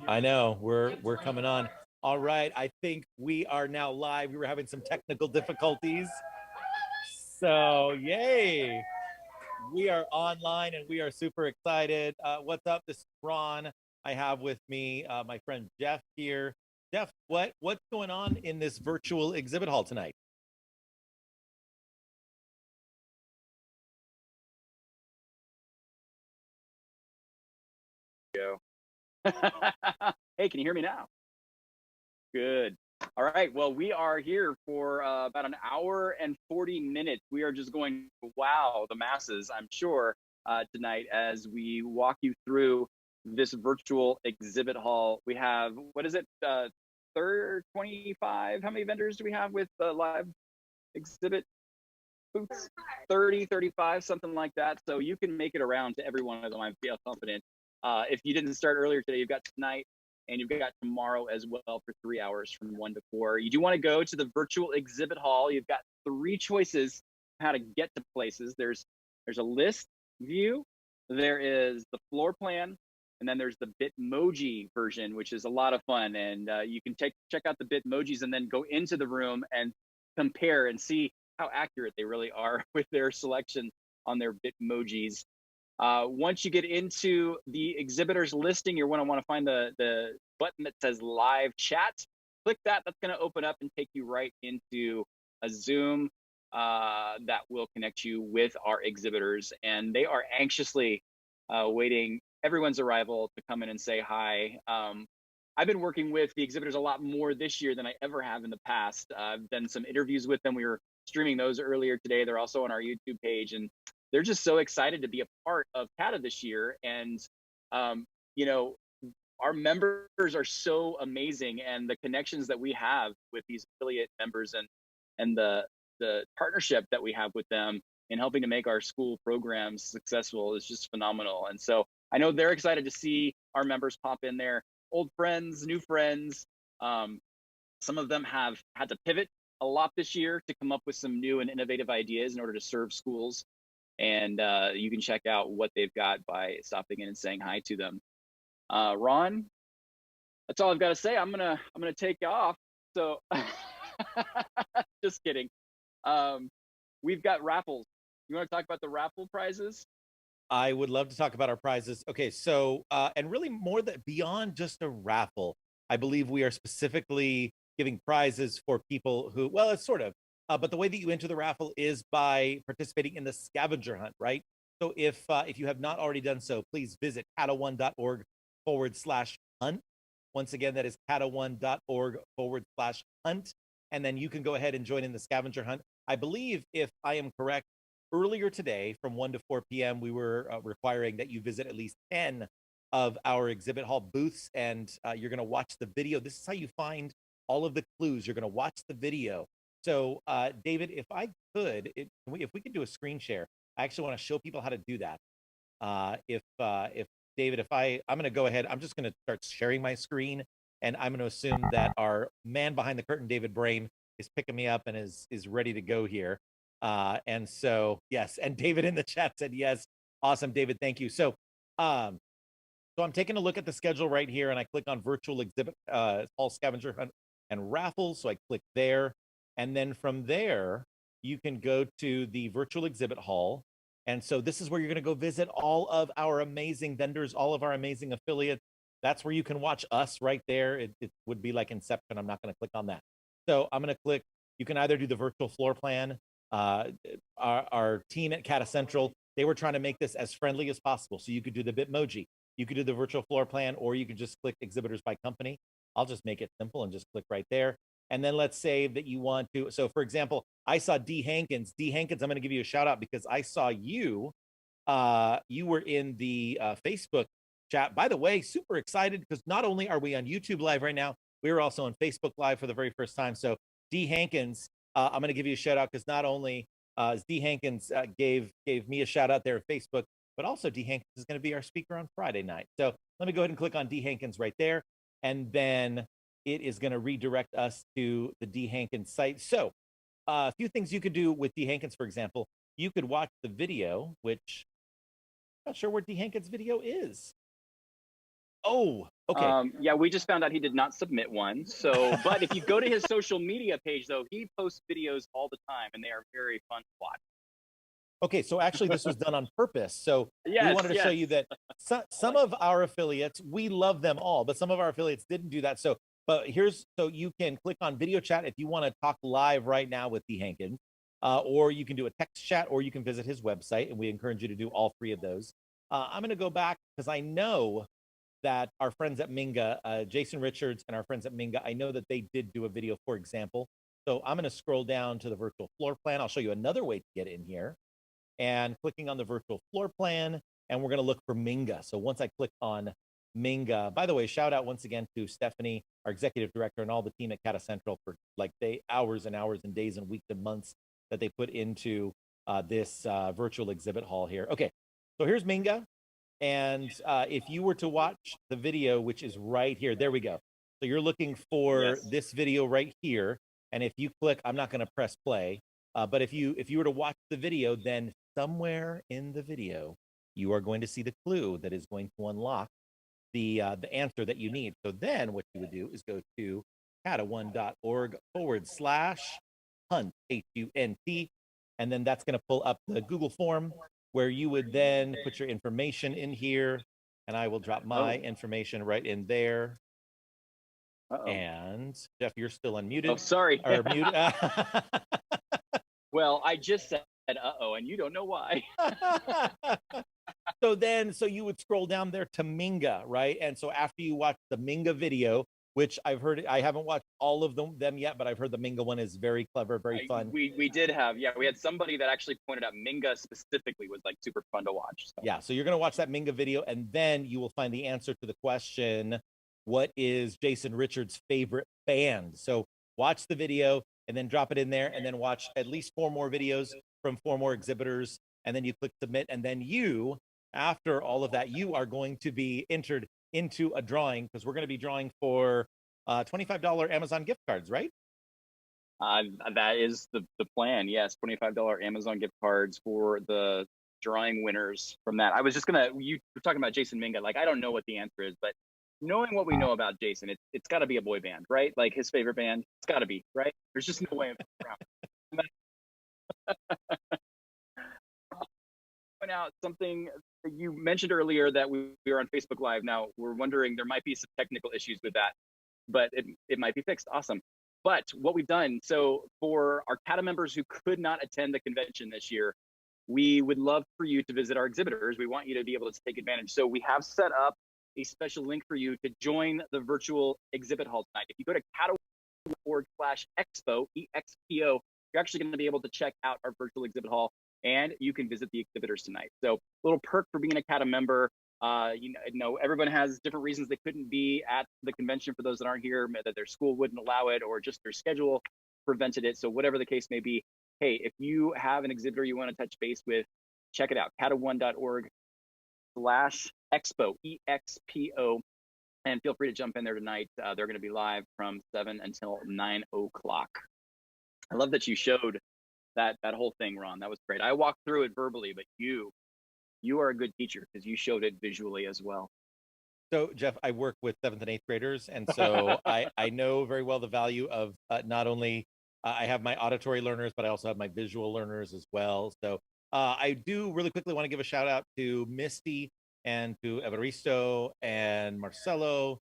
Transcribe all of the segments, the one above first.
I know we're coming on. All right, I think we are now live. We were having some technical difficulties. So, yay. We are online and we are super excited. What's up? This is Ron. I have with me my friend Jeff here. Jeff, what's going on in this virtual exhibit hall tonight? Go. Hey, can you hear me now? Good. All right. Well, we are here for about an hour and 40 minutes. We are just going to wow the masses, I'm sure, tonight as we walk you through this virtual exhibit hall. We have, what is it, 25? How many vendors do we have with live exhibit booths? 30, 35, something like that. So you can make it around to every one of them, I feel confident. If you didn't start earlier today, you've got tonight and you've got tomorrow as well for 3 hours from 1 to 4. You do want to go to the virtual exhibit hall. You've got 3 choices how to get to places. There's a list view, there is the floor plan, and then there's the Bitmoji version, which is a lot of fun. And you can check out the Bitmojis and then go into the room and compare and see how accurate they really are with their selection on their Bitmojis. Once you get into the exhibitor's listing, you're going to want to find the button that says live chat. Click that. That's going to open up and take you right into a Zoom that will connect you with our exhibitors. And they are anxiously waiting everyone's arrival to come in and say hi. I've been working with the exhibitors a lot more this year than I ever have in the past. I've done some interviews with them. We were streaming those earlier today. They're also on our YouTube page, and they're just so excited to be a part of CADA this year. And you know, our members are so amazing, and the connections that we have with these affiliate members and the partnership that we have with them in helping to make our school programs successful is just phenomenal. And so I know they're excited to see our members pop in there, old friends, new friends. Some of them have had to pivot a lot this year to come up with some new and innovative ideas in order to serve schools. And you can check out what they've got by stopping in and saying hi to them. Ron, that's all I've got to say. I'm gonna take off. So just kidding. We've got raffles. You want to talk about the raffle prizes? I would love to talk about our prizes. Okay, so and really more that beyond just a raffle, I believe we are specifically giving prizes for people who, well, it's sort of, but the way that you enter the raffle is by participating in the scavenger hunt, right? So if you have not already done so, please visit cada1.org/hunt. Once again, that is cada1.org/hunt, and then you can go ahead and join in the scavenger hunt. I believe, if I am correct, earlier today from 1 to 4 p.m., we were requiring that you visit at least 10 of our exhibit hall booths, and you're going to watch the video. This is how you find all of the clues. You're going to watch the video. So, David, if I could, if we could do a screen share, I actually want to show people how to do that. If David, I'm going to go ahead, I'm just going to start sharing my screen, and I'm going to assume that our man behind the curtain, David Brain, is picking me up and is ready to go here. And so, yes, and David in the chat said yes. Awesome, David, thank you. So I'm taking a look at the schedule right here, and I click on virtual exhibit hall scavenger hunt and raffles. So I click there, and then from there you can go to the virtual exhibit hall. And so this is where you're going to go visit all of our amazing vendors, all of our amazing affiliates. That's where you can watch us right there. It would be like Inception. I'm not going to click on that. So I'm going to click. You can either do the virtual floor plan. Our team at CADA Central, they were trying to make this as friendly as possible. So you could do the Bitmoji, you could do the virtual floor plan, or you could just click exhibitors by company. I'll just make it simple and just click right there. And then let's say that you want to. So for example, I saw D Hankins. D Hankins, I'm going to give you a shout out because I saw you. You were in the Facebook chat. By the way, super excited because not only are we on YouTube Live right now, we were also on Facebook Live for the very first time. So D Hankins, I'm going to give you a shout out because not only D Hankins gave me a shout out there at Facebook, but also D Hankins is going to be our speaker on Friday night. So let me go ahead and click on D Hankins right there, and then it is going to redirect us to the D Hankins site. So a few things you could do with D Hankins, for example, you could watch the video, which I'm not sure where D Hankins video is. Oh, Okay. Yeah, we just found out he did not submit one. So, but if you go to his social media page, though, he posts videos all the time, and they are very fun to watch. Okay, so actually this was done on purpose. So we Yes, wanted to show you that some of our affiliates, we love them all, but some of our affiliates didn't do that. So, but so you can click on video chat if you want to talk live right now with D. Hankins, or you can do a text chat, or you can visit his website, and we encourage you to do all three of those. I'm going to go back because I know that our friends at Minga, Jason Richards and our friends at Minga, I know that they did do a video, for example. So I'm going to scroll down to the virtual floor plan. I'll show you another way to get in here and clicking on the virtual floor plan, and we're going to look for Minga. So once I click on Minga, by the way, shout out once again to Stephanie, our executive director, and all the team at CADA Central for like hours and hours and days and weeks and months that they put into this virtual exhibit hall here. Okay, so here's Minga. And if you were to watch the video, which is right here, there we go. So you're looking for this video right here. And if you click, I'm not going to press play, but if you were to watch the video, then somewhere in the video, you are going to see the clue that is going to unlock the answer that you need. So then what you would do is go to cada1.org/hunt, HUNT, and then that's going to pull up the Google form where you would then put your information in here, and I will drop my information right in there. And Jeff, you're still unmuted. Oh, sorry. Or muted. Well, I just said uh-oh, and you don't know why. So you would scroll down there to Minga, right? And so after you watch the Minga video, which I've heard, I haven't watched all of them yet, but I've heard the Minga one is very clever, very fun. We did have, we had somebody that actually pointed out Minga specifically was like super fun to watch. So. Yeah, so you're gonna watch that Minga video, and then you will find the answer to the question, what is Jason Richards' favorite band? So watch the video and then drop it in there, and then watch at least 4 more videos from 4 more exhibitors, and then you click submit, and then you, after all of that, you are going to be entered into a drawing, because we're going to be drawing for $25 Amazon gift cards, right? That is the plan. Yes, $25 Amazon gift cards for the drawing winners from that. I was just you were talking about Jason Minga. Like, I don't know what the answer is, but knowing what we know about Jason, it's got to be a boy band, right? Like his favorite band, it's got to be, right? There's just no way around. Point out something you mentioned earlier, that we were on Facebook Live. Now we're wondering, there might be some technical issues with that, but it might be fixed. Awesome. But what we've done, so for our CADA members who could not attend the convention this year, we would love for you to visit our exhibitors. We want you to be able to take advantage. So we have set up a special link for you to join the virtual exhibit hall tonight. If you go to cada.org/expo, EXPO, you're actually going to be able to check out our virtual exhibit hall, and you can visit the exhibitors tonight. So a little perk for being a CADA member. You know, everyone has different reasons they couldn't be at the convention. For those that aren't here, that their school wouldn't allow it, or just their schedule prevented it. So whatever the case may be, hey, if you have an exhibitor you want to touch base with, check it out, cada1.org/expo, EXPO, and feel free to jump in there tonight. They're going to be live from 7 until 9 o'clock. I love that you showed that whole thing, Ron. That was great. I walked through it verbally, but you are a good teacher because you showed it visually as well. So Jeff, I work with 7th and 8th graders, and so I know very well the value of not only I have my auditory learners, but I also have my visual learners as well. So I do really quickly want to give a shout out to Misty and to Evaristo and Marcelo.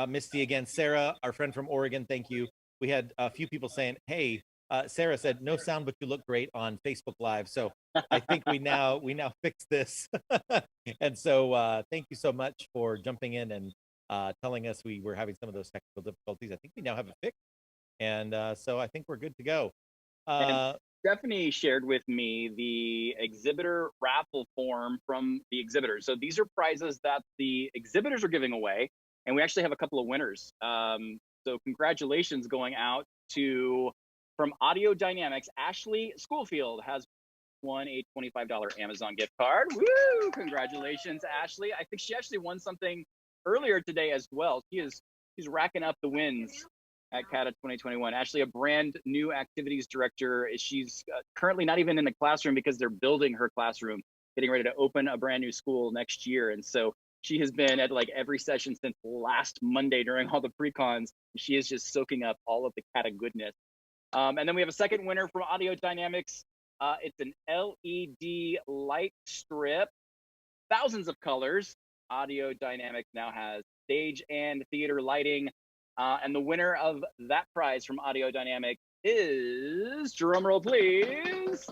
Misty again, Sarah, our friend from Oregon, thank you. We had a few people saying, hey, Sarah said, no sound, but you look great on Facebook Live. So I think we now fixed this. And so thank you so much for jumping in and telling us we were having some of those technical difficulties. I think we now have it fixed. And so I think we're good to go. Stephanie shared with me the exhibitor raffle form from the exhibitors. So these are prizes that the exhibitors are giving away, and we actually have a couple of winners. So congratulations going out to, from Audio Dynamics, Ashley Schoolfield has won a $25 Amazon gift card. Woo! Congratulations, Ashley. I think she actually won something earlier today as well. She's racking up the wins at CADA 2021. Ashley, a brand new activities director. She's currently not even in the classroom because they're building her classroom, getting ready to open a brand new school next year. And so She has been at like every session since last Monday during all the pre-cons. She is just soaking up all of the CADA goodness. And then we have a second winner from Audio Dynamics. It's an LED light strip, thousands of colors. Audio Dynamics now has stage and theater lighting. And the winner of that prize from Audio Dynamics is, drumroll please,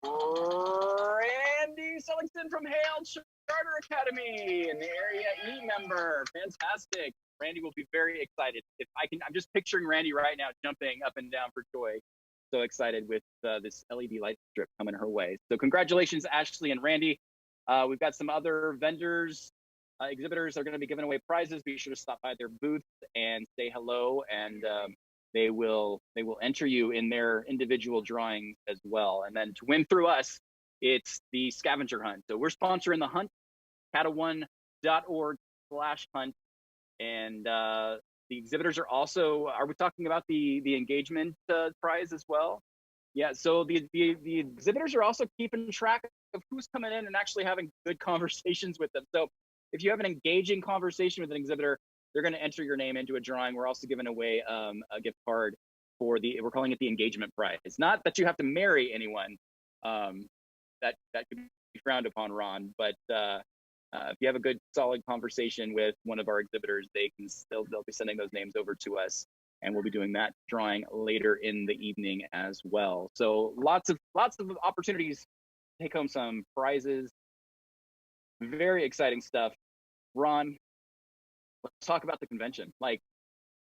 Randy Sellington from Hale Charter Academy, an Area E member. Fantastic. Randy will be very excited. I'm just picturing Randy right now jumping up and down for joy. So excited with this LED light strip coming her way. So congratulations, Ashley and Randy. We've got some other vendors, exhibitors are going to be giving away prizes. Be sure to stop by their booth and say hello, and they will enter you in their individual drawings as well. And then to win through us, it's the Scavenger Hunt. So we're sponsoring the hunt, cada1.org/hunt. And the exhibitors are also, are we talking about the engagement prize as well? Yeah, so the exhibitors are also keeping track of who's coming in and actually having good conversations with them. So if you have an engaging conversation with an exhibitor, they're going to enter your name into a drawing. We're also giving away a gift card for we're calling it the engagement prize. It's not that you have to marry anyone. That could be frowned upon, Ron, but if you have a good solid conversation with one of our exhibitors, they'll be sending those names over to us, and we'll be doing that drawing later in the evening as well. So lots of opportunities to take home some prizes. Very exciting stuff. Ron, let's talk about the convention. Like,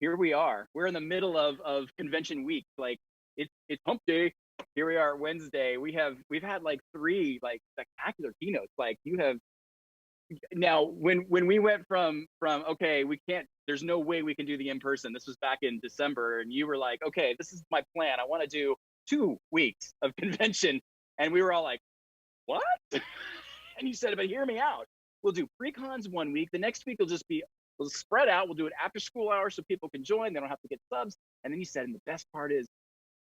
here we are. We're in the middle of convention week. Like, it's hump day. Here we are, Wednesday. We've had like 3 like spectacular keynotes. Like, you have. Now, when we went from okay, we can't, there's no way we can do the in-person. This was back in December, and you were like, okay, this is my plan. I want to do 2 weeks of convention. And we were all like, what? And you said, but hear me out. We'll do pre-cons 1 week. The next week we'll spread out. We'll do it after school hours so people can join. They don't have to get subs. And then you said, and the best part is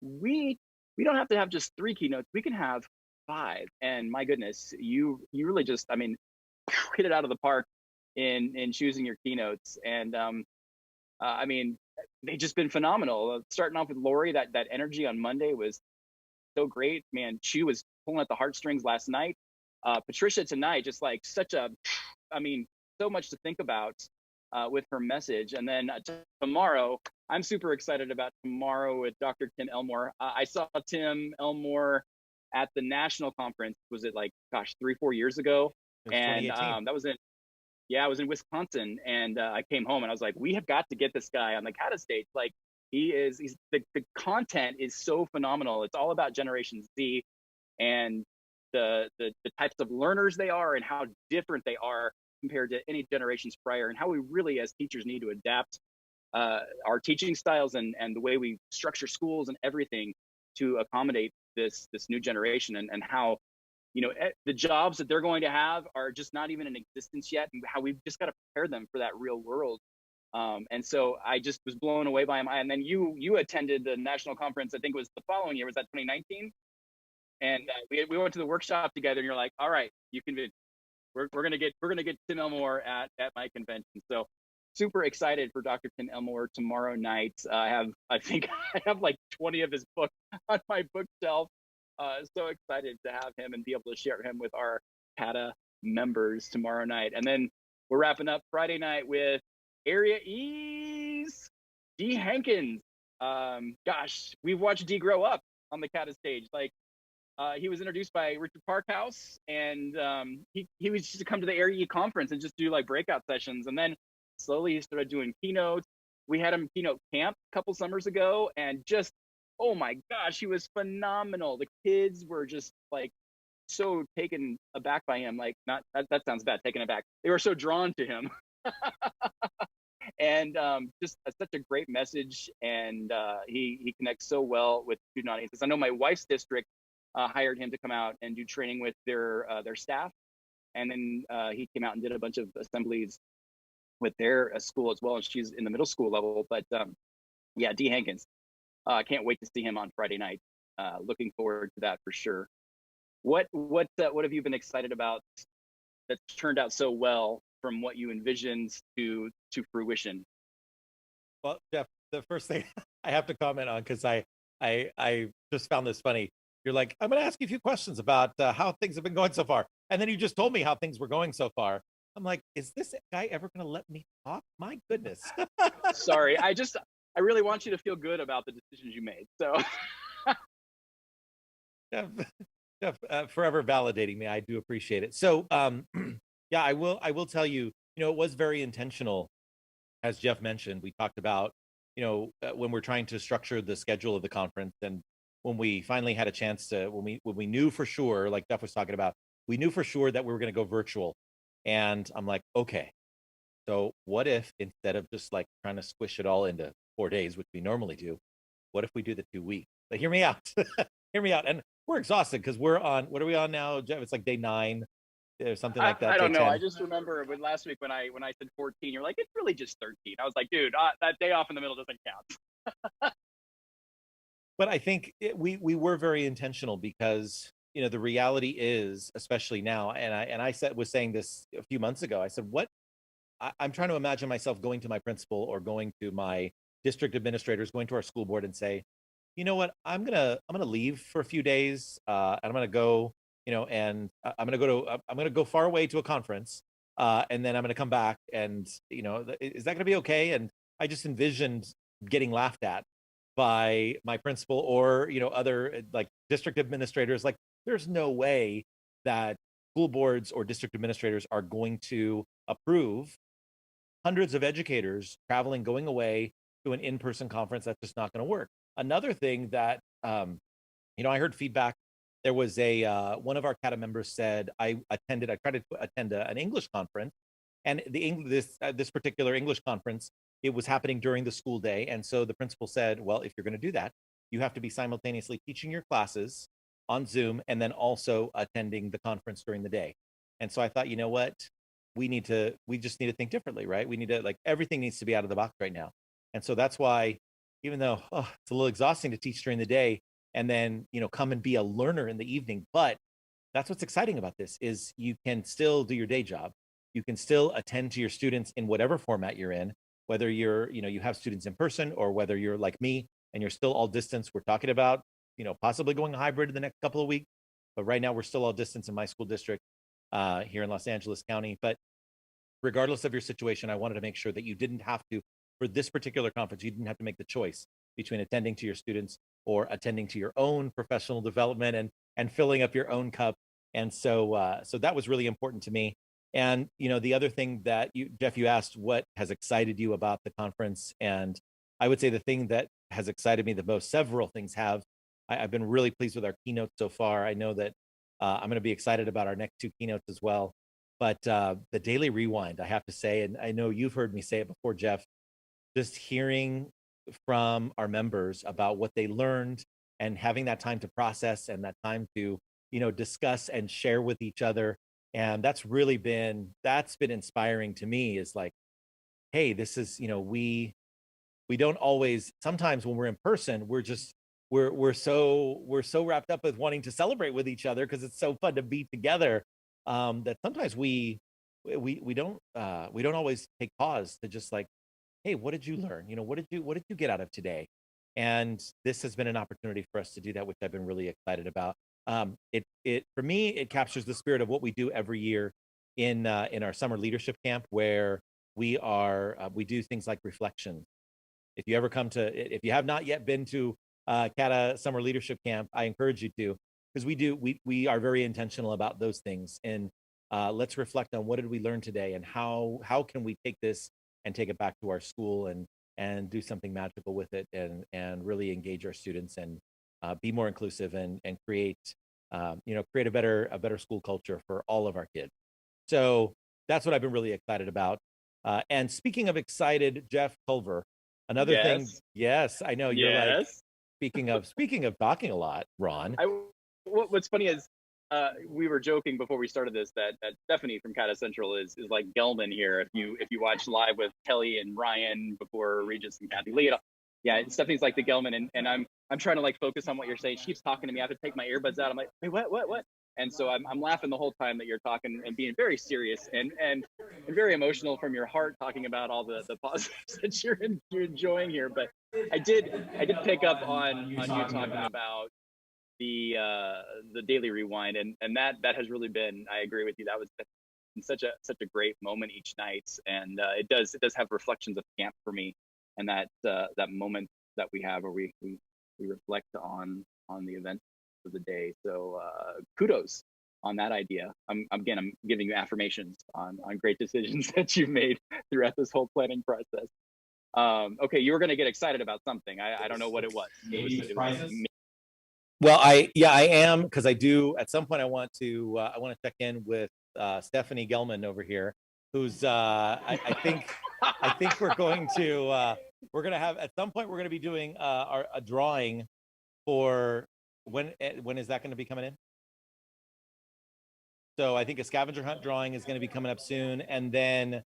we don't have to have just 3 keynotes. We can have 5. And my goodness, you really just, I mean, hit it out of the park in choosing your keynotes. And I mean, they've just been phenomenal. Starting off with Lori, that energy on Monday was so great, man. She was pulling at the heartstrings last night. Patricia tonight, just like I mean, so much to think about with her message. And then tomorrow, I'm super excited about tomorrow with Dr. Tim Elmore. I saw Tim Elmore at the national conference. Was it like, gosh, 3-4 years ago? And that was I was in Wisconsin, and I came home and I was like, we have got to get this guy on the CADA stage. Like, the content is so phenomenal. It's all about Generation Z and the types of learners they are and how different they are compared to any generations prior, and how we really as teachers need to adapt our teaching styles and the way we structure schools and everything to accommodate this new generation, and how, you know, the jobs that they're going to have are just not even in existence yet, and how we've just got to prepare them for that real world. And so I just was blown away by him. And then you attended the national conference. I think it was the following year. Was that 2019? And we went to the workshop together. And you're like, all right, you convinced. We're gonna get Tim Elmore at my convention. So super excited for Dr. Tim Elmore tomorrow night. I think I have like 20 of his books on my bookshelf. So excited to have him and be able to share him with our CADA members tomorrow night. And then we're wrapping up Friday night with Area E's D Hankins. Gosh, we've watched D grow up on the CADA stage. Like, he was introduced by Richard Parkhouse, and he was just to come to the Area E conference and just do like breakout sessions. And then slowly he started doing keynotes. We had him keynote camp a couple summers ago, and just, oh my gosh, he was phenomenal. The kids were just like so taken aback by him. Like, not that sounds bad, taken aback. They were so drawn to him. And just such a great message. And he connects so well with student audiences. I know my wife's district hired him to come out and do training with their staff. And then he came out and did a bunch of assemblies with their school as well. And she's in the middle school level. But yeah, D Hankins. I can't wait to see him on Friday night. Looking forward to that for sure. What have you been excited about that's turned out so well from what you envisioned to fruition? Well, Jeff, the first thing I have to comment on, because I just found this funny. You're like, I'm going to ask you a few questions about how things have been going so far, and then you just told me how things were going so far. I'm like, is this guy ever going to let me talk? My goodness. Sorry, I really want you to feel good about the decisions you made. So Jeff, Jeff, forever validating me. I do appreciate it. So, yeah, I will tell you, it was very intentional. As Jeff mentioned, we talked about, when we're trying to structure the schedule of the conference, and when we finally had a chance to, when we knew for sure, like Jeff was talking about, we knew for sure that we were going to go virtual. And I'm like, okay, so what if instead of just like trying to squish it all into 4 days, which we normally do, what if we do the 2 weeks? But hear me out. Hear me out. And we're exhausted because we're on, what are we on now, Jeff? It's like day 9 or something like that. I Day don't know. 10. I just remember when last week when I said 14, you're like, it's really just 13. I was like, dude, that day off in the middle doesn't count. But I think we were very intentional because the reality is, especially now, and I was saying this a few months ago. I said, what I'm trying to imagine myself going to my principal or going to my district administrators, going to our school board and say, you know what, I'm gonna leave for a few days, and I'm gonna go, and I'm gonna go far away to a conference, and then I'm gonna come back, and is that gonna be okay? And I just envisioned getting laughed at by my principal or other like district administrators. Like, there's no way that school boards or district administrators are going to approve hundreds of educators traveling, going away to an in-person conference. That's just not going to work. Another thing that I heard feedback. There was a one of our CADA members said, I tried to attend an English conference, and this particular English conference, it was happening during the school day, and so the principal said, well, if you're going to do that, you have to be simultaneously teaching your classes on Zoom and then also attending the conference during the day. And so I thought, you know what, we just need to think differently, right? We need to, like, everything needs to be out of the box right now. And so that's why, even though it's a little exhausting to teach during the day and then come and be a learner in the evening, but that's what's exciting about this is you can still do your day job. You can still attend to your students in whatever format you're in, whether you have students in person or whether you're like me and you're still all distance. We're talking about possibly going hybrid in the next couple of weeks, but right now we're still all distance in my school district here in Los Angeles County. But regardless of your situation, I wanted to make sure that you didn't have to, for this particular conference, you didn't have to make the choice between attending to your students or attending to your own professional development and filling up your own cup. And so that was really important to me. And the other thing that Jeff, you asked what has excited you about the conference, and I would say the thing that has excited me the most, several things have. I've been really pleased with our keynotes so far. I know that I'm going to be excited about our next 2 keynotes as well. But the daily rewind, I have to say, and I know you've heard me say it before, Jeff, just hearing from our members about what they learned and having that time to process and that time to discuss and share with each other, and that's been inspiring to me. Is like, hey, this is we don't always, sometimes when we're in person, we're so wrapped up with wanting to celebrate with each other because it's so fun to be together, that sometimes we don't always take pause to just like, hey, what did you learn? What did you get out of today? And this has been an opportunity for us to do that, which I've been really excited about. It for me, it captures the spirit of what we do every year in our summer leadership camp, where we do things like reflections. If you have not yet been to CADA summer leadership camp, I encourage you to, because we are very intentional about those things. And let's reflect on what did we learn today, and how can we take this and take it back to our school and do something magical with it, and really engage our students and be more inclusive and create a better school culture for all of our kids. So that's what I've been really excited about. And speaking of excited, Jeff Culver, another thing. Yes. Yes, I know you're like, Yes. speaking of talking a lot, Ron. What's funny is we were joking before we started this that Stephanie from CADA Central is like Gelman here. If you watch live with Kelly and Ryan before Regis and Kathy Lee, yeah, Stephanie's like the Gelman, and I'm trying to like focus on what you're saying. She keeps talking to me. I have to take my earbuds out. I'm like, wait, what? And so I'm laughing the whole time that you're talking and being very serious and very emotional from your heart, talking about all the positives that you're enjoying here. But I did pick up on you talking about the daily rewind, and that has really been, I agree with you, that was such a great moment each night. And it does have reflections of camp for me, and that moment that we have where we reflect on the events of the day. So kudos on that idea. I'm giving you affirmations on great decisions that you've made throughout this whole planning process. Okay, you were going to get excited about something. I don't know what it was. Well, I am, because I do at some point I want to check in with Stephanie Gelman over here, who's I think we're going to have at some point we're going to be doing a drawing for when is that going to be coming in? So I think a scavenger hunt drawing is going to be coming up soon, and then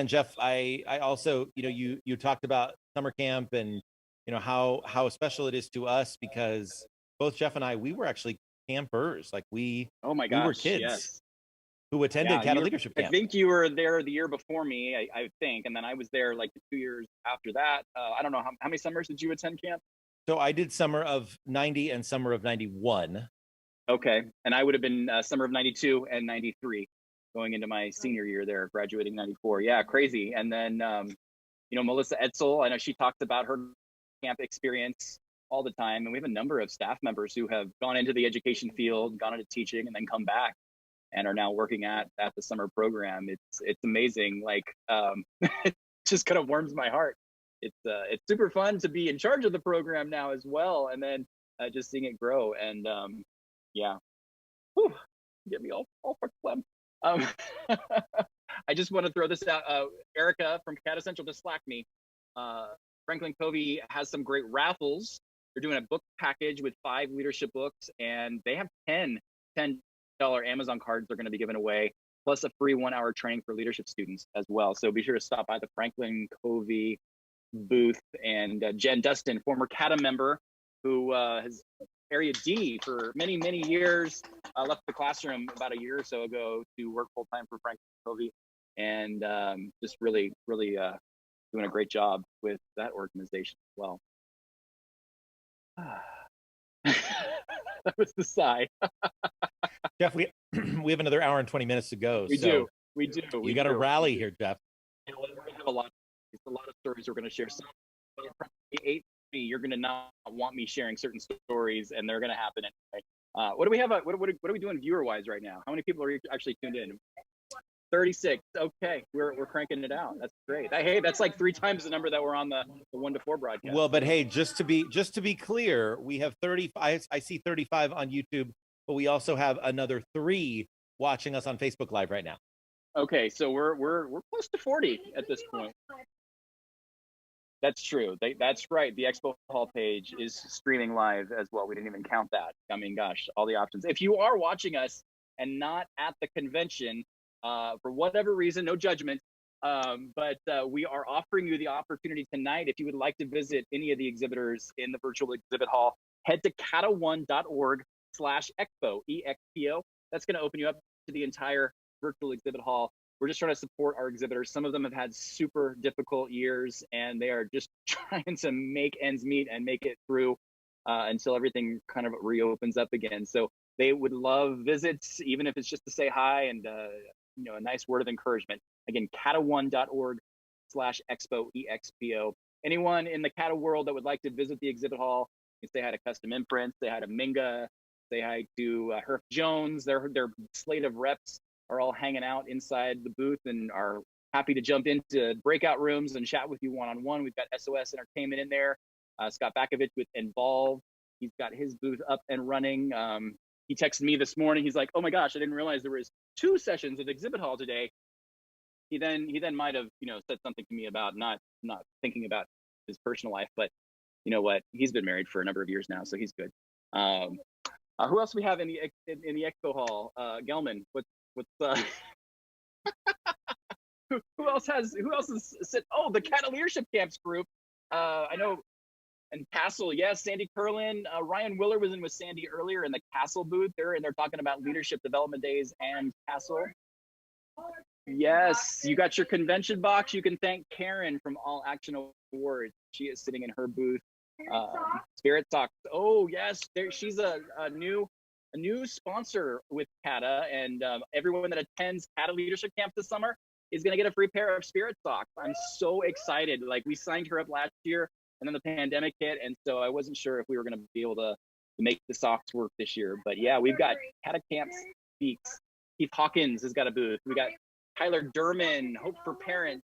Jeff, I also, you talked about summer camp and how special it is to us, because both Jeff and I, we were actually campers. Like we were kids. Yes. Who attended CADA leadership camp. I think you were there the year before me, I think, and then I was there like 2 years after that. I don't know how many summers did you attend camp? So I did summer of 90 and summer of 91. Okay, and I would have been summer of 92 and 93, going into my senior year there, graduating 94. Yeah, crazy. And then Melissa Edsel, I know she talks about her camp experience all the time, and we have a number of staff members who have gone into the education field, gone into teaching, and then come back and are now working at the summer program. It's amazing. Like it just kind of warms my heart. It's super fun to be in charge of the program now as well, and then just seeing it grow. And yeah, whew, get me all phlegm. I just want to throw this out. Erica from CADA Central just slacked me. Franklin Covey has some great raffles. They're doing a book package with 5 leadership books, and they have $10 Amazon cards they're going to be giving away, plus a free 1-hour training for leadership students as well. So be sure to stop by the Franklin Covey booth. And Jen Dustin, former CADA member, who has area D for many, many years, left the classroom about a year or so ago to work full-time for Franklin Covey, and just really doing a great job with that organization as well. That was the sigh. Jeff, we have another hour and 20 minutes to go. We do. You got to rally here, Jeff. We're going to have a lot of stories we're going to share. Some you're going to not want me sharing certain stories, and they're going to happen anyway. What do we have? What are we doing viewer wise right now? How many people are actually tuned in? 36. Okay, we're cranking it out. That's great. Hey, that's like 3 times the number that were on the 1 to 4 broadcast. Well, but hey, just to be clear, we have 35. I see 35 on YouTube, but we also have another 3 watching us on Facebook Live right now. Okay, so we're close to 40 at this point. That's true. That's right. The Expo Hall page is streaming live as well. We didn't even count that. I mean, gosh, all the options. If you are watching us and not at the convention, for whatever reason, no judgment, but we are offering you the opportunity tonight. If you would like to visit any of the exhibitors in the virtual exhibit hall, head to cada1.org/expo, EXPO. That's going to open you up to the entire virtual exhibit hall. We're just trying to support our exhibitors. Some of them have had super difficult years, and they are just trying to make ends meet and make it through until everything kind of reopens up again. So they would love visits, even if it's just to say hi and a nice word of encouragement. Again, cada1.org/expo, EXPO. Anyone in the CADA world that would like to visit the exhibit hall, you can say hi to Custom Imprints, say hi to Minga, say hi to Herf Jones. Their slate of reps are all hanging out inside the booth and are happy to jump into breakout rooms and chat with you one-on-one. We've got SOS Entertainment in there. Scott Bakovich with Involve. He's got his booth up and running. He texted me this morning. He's like, "Oh my gosh, I didn't realize there was 2 sessions at Exhibit Hall today." He then might have said something to me about not thinking about his personal life, but you know what? He's been married for a number of years now, so he's good. Who else we have in the Expo Hall? Gelman. What's who else is oh, the CADA Leadership Camps group. I know And Castle, yes, Sandy Curlin. Ryan Willer was in with Sandy earlier in the Castle booth there, and they're talking about leadership development days and Castle. Yes, you got your convention box. You can thank Karen from All Action Awards. She is sitting in her booth. Spirit Talks. Oh yes, she's a new sponsor with CADA, and everyone that attends CADA Leadership Camp this summer is going to get a free pair of Spirit Socks. I'm so excited. Like, we signed her up last year, and then the pandemic hit, and so I wasn't sure if we were going to be able to make the socks work this year. But yeah, we've got CADA Camp Speaks. Keith Hawkins has got a booth. We got Tyler Durman, Hope for Parents.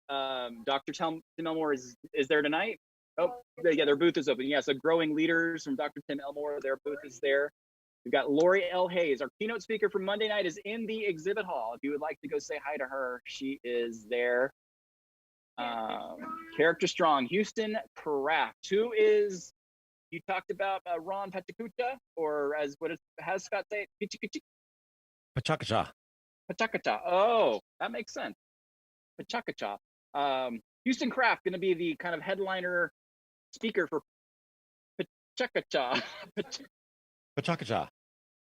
Dr. Tim Elmore is there tonight? Oh, yeah, their booth is open. Yeah, so Growing Leaders from Dr. Tim Elmore, their booth is there. We've got Lori L. Hayes, our keynote speaker for Monday night, is in the exhibit hall. If you would like to go say hi to her, she is there. Character Strong, Houston Craft, who is, you talked about Ron Patakucha, or has Scott say it? Pachakacha. Pachakacha. Oh, that makes sense. Pachakacha. Houston Craft going to be the kind of headliner speaker for Pachakacha. Pachakacha.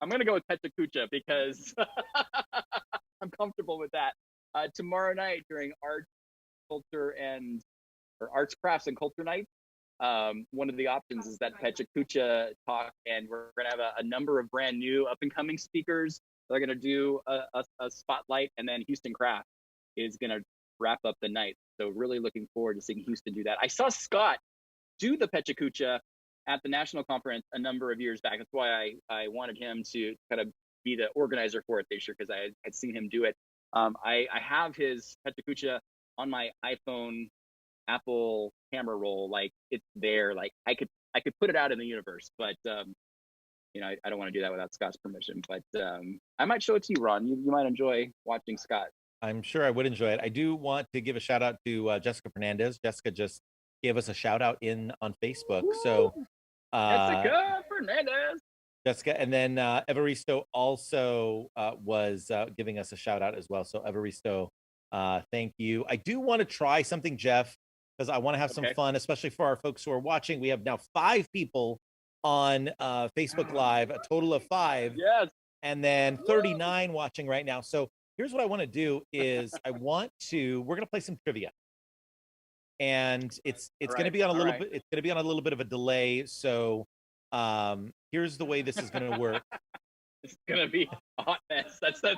I'm going to go with Petakucha because I'm comfortable with that. Tomorrow night during Arts, Crafts, and Culture Night, one of the options is that Petakucha talk, and we're going to have a number of brand new up-and-coming speakers. They're going to do a spotlight, and then Houston Craft is going to wrap up the night. So really looking forward to seeing Houston do that. I saw Scott do the Petakucha at the national conference a number of years back. That's why I wanted him to kind of be the organizer for it this year, because I had seen him do it. I have his Petakucha on my iPhone Apple camera roll. Like, it's there. Like, I could put it out in the universe, but I don't want to do that without Scott's permission. But I might show it to you, Ron. You might enjoy watching Scott. I'm sure I would enjoy it. I do want to give a shout out to Jessica Fernandez. Jessica just gave us a shout out on Facebook. Woo! So Jessica Fernandez. Jessica, and then Evaristo also was giving us a shout out as well. So Evaristo, thank you. I do want to try something, Jeff, because I want to have some fun, especially for our folks who are watching. We have now 5 people on Facebook Live, a total of 5. Yes. And then 39 watching right now. So here's what I want to do is we're going to play some trivia. And it's going to be on a little bit. It's going to be on a little bit of a delay. So here's the way this is going to work. It's going to be a hot mess. That's how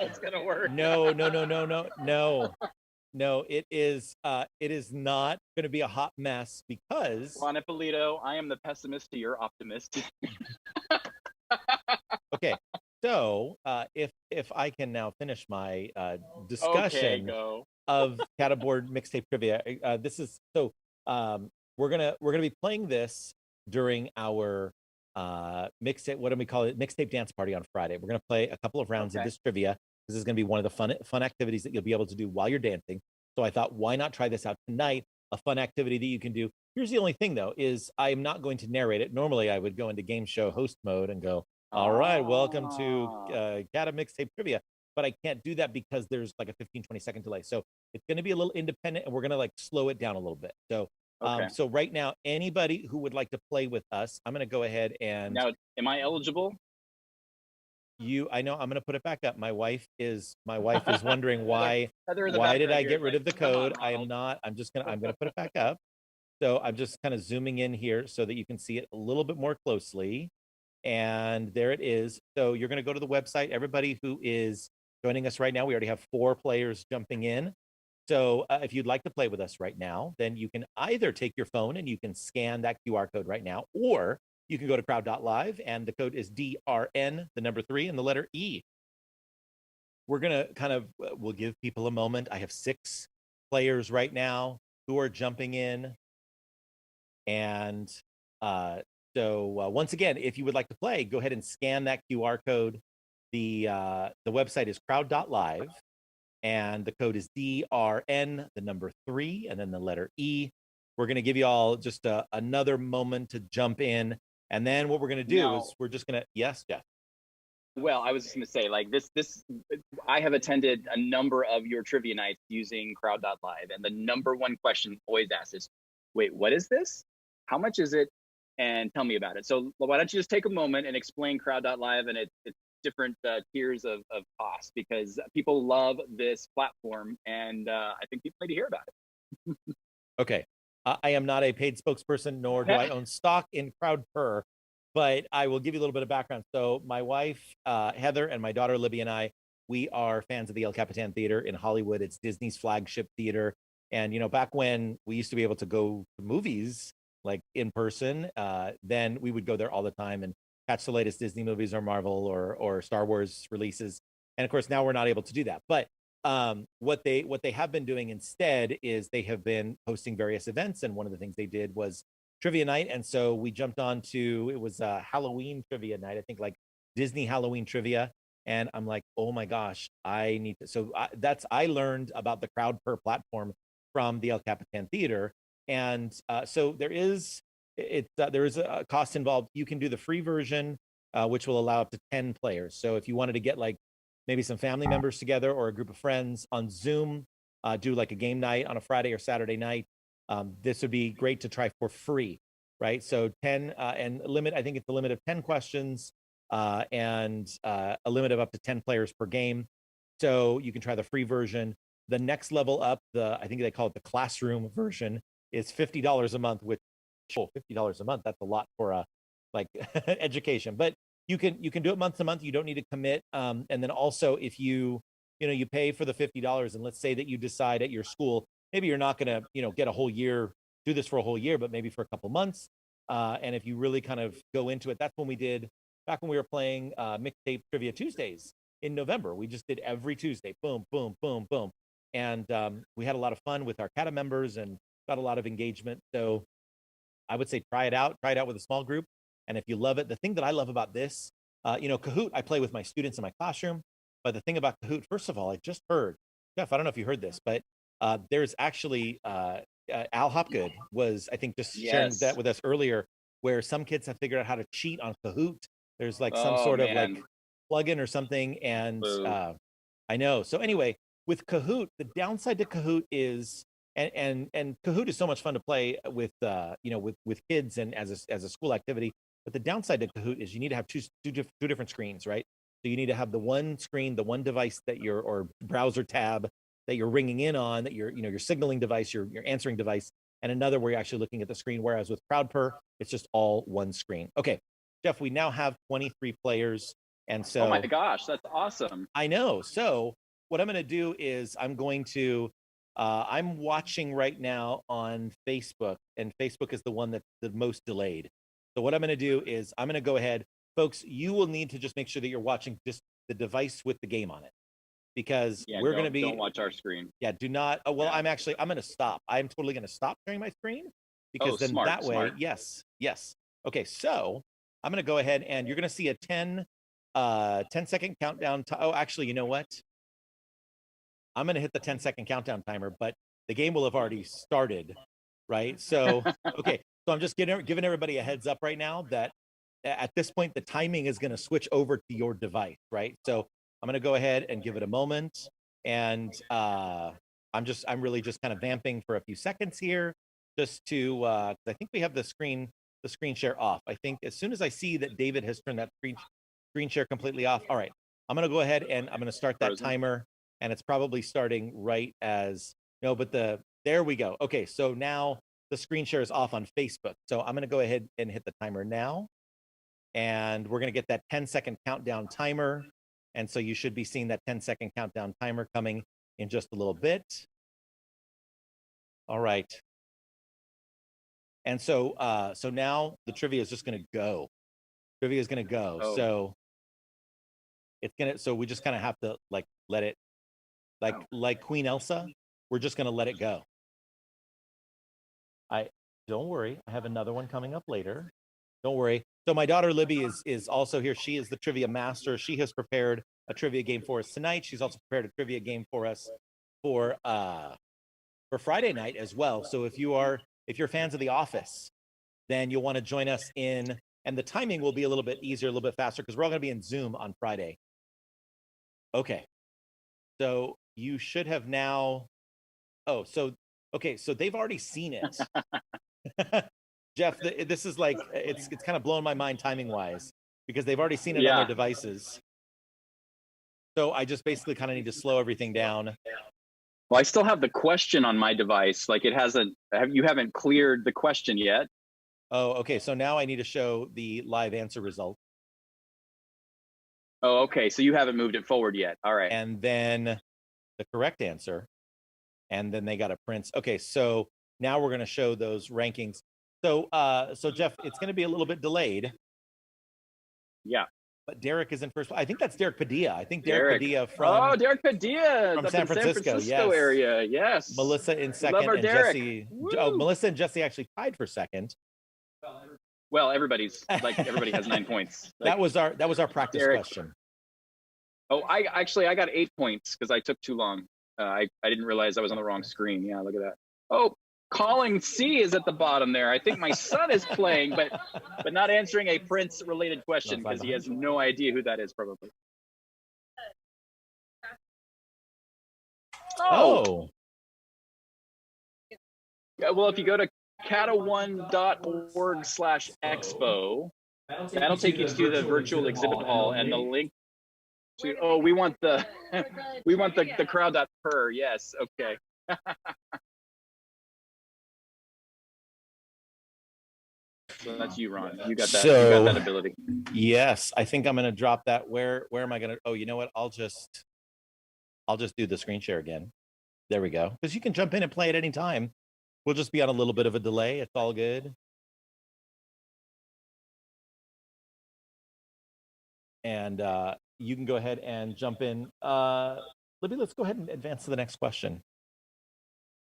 it's going to work. No. It is not going to be a hot mess because Juan Ippolito, I am the pessimist to your optimist. Okay. So if I can now finish my discussion of CADA board mixtape trivia, this is so we're gonna be playing this during our mixtape. What do we call it? Mixtape dance party on Friday. We're gonna play a couple of rounds of this trivia. This is gonna be one of the fun activities that you'll be able to do while you're dancing. So I thought, why not try this out tonight? A fun activity that you can do. Here's the only thing though, is I'm not going to narrate it. Normally I would go into game show host mode and go, all right, welcome to CADA mixtape trivia. But I can't do that because there's like a 15-20 second delay. So it's going to be a little independent, and we're going to like slow it down a little bit. So so right now, anybody who would like to play with us, I'm going to go ahead and now, am I eligible? I know I'm going to put it back up. My wife is wondering why did I get rid of the code? I am not. I'm going to put it back up. So I'm just kind of zooming in here so that you can see it a little bit more closely. And there it is. So you're going to go to the website. Everybody who is joining us right now, we already have 4 players jumping in. So if you'd like to play with us right now, then you can either take your phone and you can scan that QR code right now, or you can go to crowd.live and the code is DRN, the number 3 and the letter E. We're going to we'll give people a moment. I have 6 players right now who are jumping in. And so once again, if you would like to play, go ahead and scan that QR code. The website is crowd.live and the code is DRN, the number 3, and then the letter E. We're going to give you all just another moment to jump in. And then what we're going to do is we're just going to, yes, Jeff. Well, I was just going to say, like, this, I have attended a number of your trivia nights using crowd.live, and the number 1 question always asked is, wait, what is this? How much is it? And tell me about it. So why don't you just take a moment and explain Crowd.live and it's different tiers of cost, because people love this platform, and I think people need to hear about Okay. I am not a paid spokesperson, nor do I it. own stock in CrowdPer, but I will give you a little bit of background. So my wife, Heather, and my daughter, Libby, and I, we are fans of the El Capitan Theater in Hollywood. It's Disney's flagship theater. And, back when we used to be able to go to movies like in person, then we would go there all the time and catch the latest Disney movies or Marvel or Star Wars releases. And of course, now we're not able to do that. But what they have been doing instead is they have been hosting various events, and one of the things they did was trivia night. And so we jumped on to, it was Halloween trivia night, I think, like Disney Halloween trivia. And I'm like, oh my gosh, I need to. So I learned about the CrowdPer platform from the El Capitan Theater. And so there is a cost involved. You can do the free version, which will allow up to 10 players. So if you wanted to get like maybe some family members together or a group of friends on Zoom, do like a game night on a Friday or Saturday night. This would be great to try for free, right? So 10 and limit, I think it's a limit of 10 questions and a limit of up to 10 players per game. So you can try the free version. The next level up, I think they call it the classroom version, is $50 a month, which, $50 a month, that's a lot for like education. But you can do it month to month. You don't need to commit. And then also, if you pay for the $50, and let's say that you decide at your school, maybe you're not going to get a whole year, do this for a whole year, but maybe for a couple months. And if you really kind of go into it, that's when we did back when we were playing Mixtape Trivia Tuesdays in November. We just did every Tuesday, boom, boom, boom, boom, and we had a lot of fun with our CADA members and got a lot of engagement. So I would say try it out with a small group. And if you love it, the thing that I love about this, Kahoot, I play with my students in my classroom. But the thing about Kahoot, first of all, I just heard, Jeff, I don't know if you heard this, but there's actually, Al Hopgood was, I think, just sharing Yes. that with us earlier, where some kids have figured out how to cheat on Kahoot. There's like some Oh, sort of like man. plugin or something. And Boo. I know. So anyway, with Kahoot, the downside to Kahoot is, and Kahoot is so much fun to play with, with kids and as a school activity. But the downside to Kahoot is you need to have two different screens, right? So you need to have the one screen, the one device that or browser tab that you're ringing in on, that your signaling device, your answering device, and another where you're actually looking at the screen. Whereas with CrowdPer, it's just all one screen. Okay, Jeff, we now have 23 players, and so oh my gosh, that's awesome. I know. So what I'm going to do is I'm watching right now on Facebook, and Facebook is the one that's the most delayed. So what I'm going to do is I'm going to go ahead, folks. You will need to just make sure that you're watching just the device with the game on it, because Yeah, we're going to be. don't watch our screen. Yeah, do not. Oh, well, Yeah. I'm going to stop. I'm totally going to stop sharing my screen, because Oh, then smart, that way, smart. yes. Okay, so I'm going to go ahead, and you're going to see a 10-second countdown. Oh, actually, you know what? I'm going to hit the 10-second countdown timer, but the game will have already started, right? So, okay. So I'm just giving everybody a heads up right now that at this point, the timing is going to switch over to your device, right? So I'm going to go ahead and give it a moment. And I'm really just kind of vamping for a few seconds here, just to, 'cause I think we have the screen share off. I think as soon as I see that David has turned that screen share completely off. All right, I'm going to go ahead and I'm going to start that timer, and it's probably starting right as, no, but there we go. Okay, so now the screen share is off on Facebook. So I'm going to go ahead and hit the timer now. And we're going to get that 10-second countdown timer. And so you should be seeing that 10-second countdown timer coming in just a little bit. All right. And so now the trivia is just going to go. Trivia is going to go. Oh. So so we just kind of have to like let it, like Queen Elsa, we're just going to let it go. Don't worry. I have another one coming up later. Don't worry. So my daughter Libby is also here. She is the trivia master. She has prepared a trivia game for us tonight. She's also prepared a trivia game for us for Friday night as well. So if you're fans of The Office, then you'll want to join us in, and the timing will be a little bit easier, a little bit faster, because we're all going to be in Zoom on Friday. Okay. So you should have now. Oh, so okay. So they've already seen it. Jeff, this is like it's kind of blowing my mind timing wise because they've already seen it on Yeah. their devices. So I just basically kind of need to slow everything down. Well, I still have the question on my device. Like, it hasn't. You haven't cleared the question yet. Oh, okay. So now I need to show the live answer result. Oh, okay. So you haven't moved it forward yet. All right. And then the correct answer. And then they got a print. Okay, so now we're going to show those rankings. So so Jeff, it's going to be a little bit delayed. Yeah. But Derek is in first. I think that's Derek Padilla. I think Derek Padilla Derek Padilla from San Francisco, yes. area. Yes. Melissa in second, and Derek. Jesse. Woo! Oh, Melissa and Jesse actually tied for second. Well, everybody has 9 points. Like, that was our practice Derek. question. Oh, I got 8 points because I took too long. I didn't realize I was on the wrong screen. Yeah, look at that. Oh, calling C is at the bottom there. I think my son is playing, but not answering a Prince related question because he has no idea who that is probably. Oh. Yeah, well, if you go to CADA1.org/expo, that'll take you to the virtual exhibit hall and the link to. Oh, we want the crowd.per. Yes, okay. So that's you, Ron. You got that. You got that ability. Yes, I think I'm going to drop that. Where am I going to? Oh, you know what? I'll just do the screen share again. There we go. Because you can jump in and play at any time. We'll just be on a little bit of a delay. It's all good. And you can go ahead and jump in. Libby, let's go ahead and advance to the next question.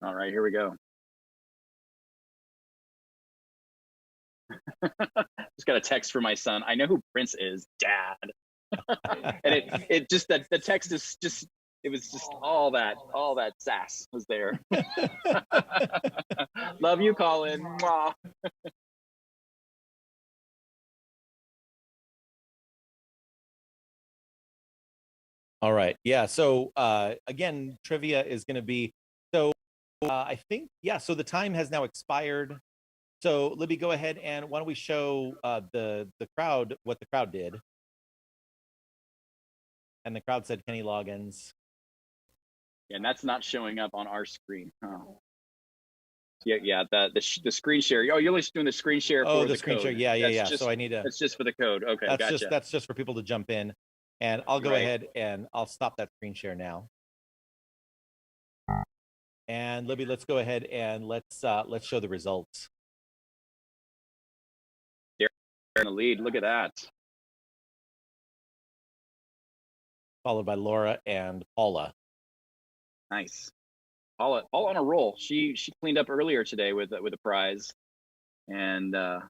All right, here we go. Just got a text from my son. I know who Prince is, Dad. And it just that the text is just. It was just all that sass was there. Love you, Colin. Mwah. All right. Yeah. So again, trivia is going to be. So I think, yeah. So the time has now expired. So Libby, go ahead and why don't we show the crowd what the crowd did? And the crowd said Kenny Loggins. And that's not showing up on our screen. Oh. Yeah. The screen share. Oh, you're just doing the screen share. Oh, for the screen code. share. Yeah. Just, so I need to. That's just for the code. Okay, gotcha. That's just for people to jump in, and I'll go ahead and I'll stop that screen share now. And Libby, let's go ahead and let's show the results. They're in the lead. Look at that. Followed by Laura and Paula. Nice. Paula on a roll. She cleaned up earlier today with a prize, and look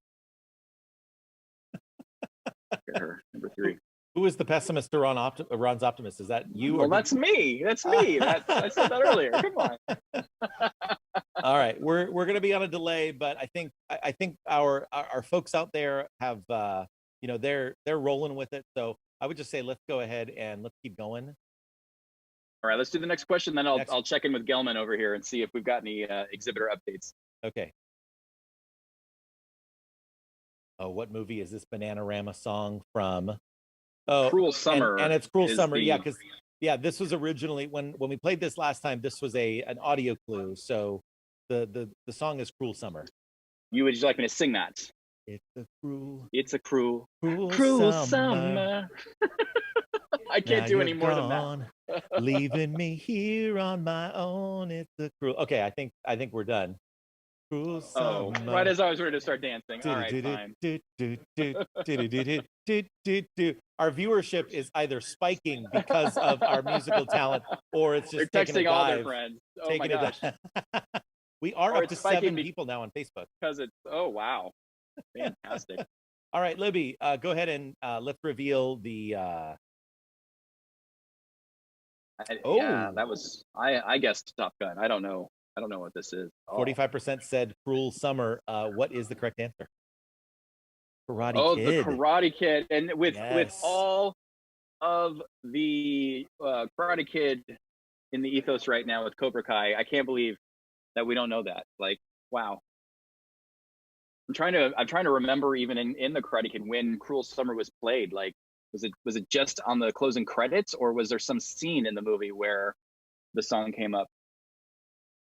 at her, number 3. Who is the pessimist or Ron's optimist? Is that you? Well, that's me. That's me. I said that earlier. Come on. All right, we're going to be on a delay, but I think our folks out there have they're rolling with it. So I would just say let's go ahead and let's keep going. All right, let's do the next question. Then I'll check in with Gelman over here and see if we've got any exhibitor updates. Okay. Oh, what movie is this Bananarama song from? Oh, Cruel Summer. And it's Cruel Summer. Yeah, because this was originally when we played this last time. This was an audio clue. So the song is Cruel Summer. Would you like me to sing that? It's a cruel summer. I can't do any more than that. Leaving me here on my own. It's a cruel. Okay, I think we're done. Cruel summer. Oh, right as I was ready to start dancing. All right, fine. Our viewership is either spiking because of our musical talent, or it's just they're taking texting a all dive. their friends. Oh my gosh. We are up to 7 people now on Facebook. Because it's wow, fantastic. All right, Libby, go ahead and let's reveal the. Yeah, that was I guessed Top Gun. I don't know what this is. 45% said Cruel Summer. What is the correct answer? Karate Kid. The Karate Kid, and with all of the Karate Kid in the ethos right now with Cobra Kai, I can't believe that we don't know that. Like, wow. I'm trying to remember even in the Karate Kid when Cruel Summer was played. Like, was it just on the closing credits, or was there some scene in the movie where the song came up?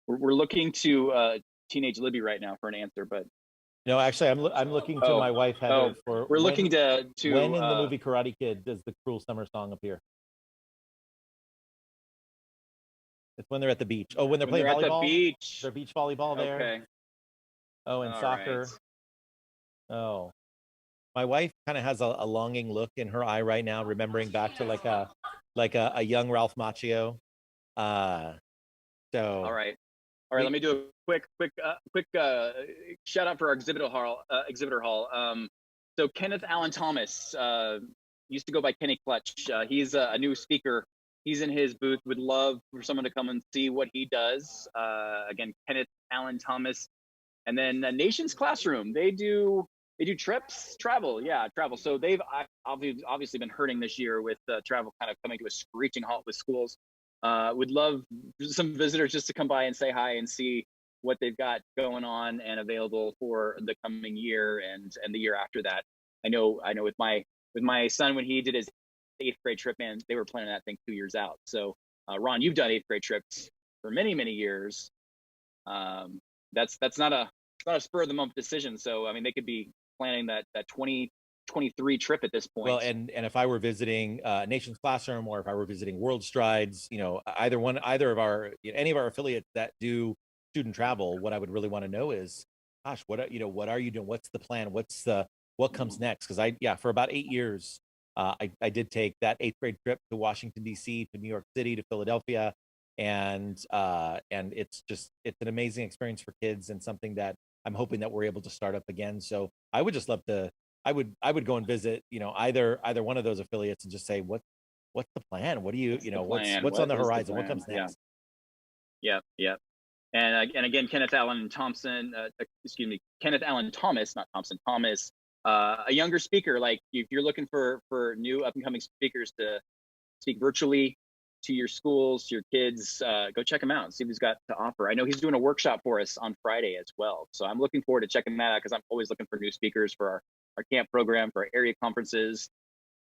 We're looking to Teenage Libby right now for an answer, but No, actually, I'm looking to my wife Heather for we're looking to when in the movie Karate Kid does the Cruel Summer song appear? It's when they're at the beach. Oh, when they're playing at volleyball. the beach. Their beach volleyball there. Okay. Oh, and All soccer. Right. Oh, my wife kind of has a longing look in her eye right now, remembering back to like a young Ralph Macchio. So all right. Let me do a quick shout out for our exhibitor hall. So Kenneth Allen Thomas used to go by Kenny Clutch. He's a new speaker. He's in his booth. Would love for someone to come and see what he does. Again, Kenneth Allen Thomas. And then Nation's Classroom. They do travel. So they've obviously been hurting this year with travel kind of coming to a screeching halt with schools. Would love some visitors just to come by and say hi and see what they've got going on and available for the coming year and the year after that. I know with my son, when he did his 8th grade trip, man, they were planning that thing 2 years out. So Ron, you've done 8th grade trips for many years. That's not a spur of the moment decision. So I mean, they could be planning that 2023 trip at this point. Well, and if I were visiting Nation's Classroom, or if I were visiting World Strides, either of our any of our affiliates that do student travel, what I would really want to know is, gosh, what are you doing? What's the plan? What comes next? Because for about 8 years, I did take that 8th grade trip to Washington D.C., to New York City, to Philadelphia, and it's an amazing experience for kids, and something that I'm hoping that we're able to start up again. So I would just love to. I would go and visit, either one of those affiliates and just say, what's the plan? What do you, what's on the horizon? What comes next? Yeah. And again, Kenneth Allen Thomas, not Thompson, Thomas, a younger speaker. Like, if you're looking for new up and coming speakers to speak virtually to your schools, to your kids, go check him out and see what he's got to offer. I know he's doing a workshop for us on Friday as well. So I'm looking forward to checking that out, because I'm always looking for new speakers for our camp program, for our area conferences,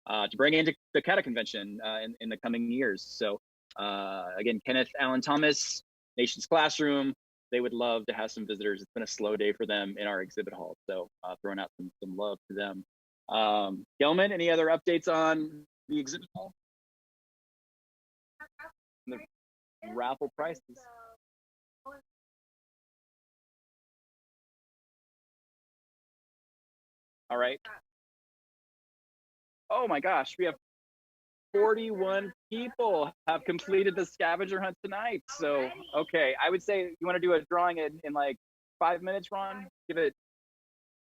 to bring into the CADA convention in the coming years. So again, Kenneth Allen Thomas, Nation's Classroom, they would love to have some visitors. It's been a slow day for them in our exhibit hall. So throwing out some love to them. Gelman, any other updates on the exhibit hall? The raffle prices. All right. Oh my gosh, we have 41 people have completed the scavenger hunt tonight. So, okay, I would say, you want to do a drawing in like 5 minutes, Ron? Give it.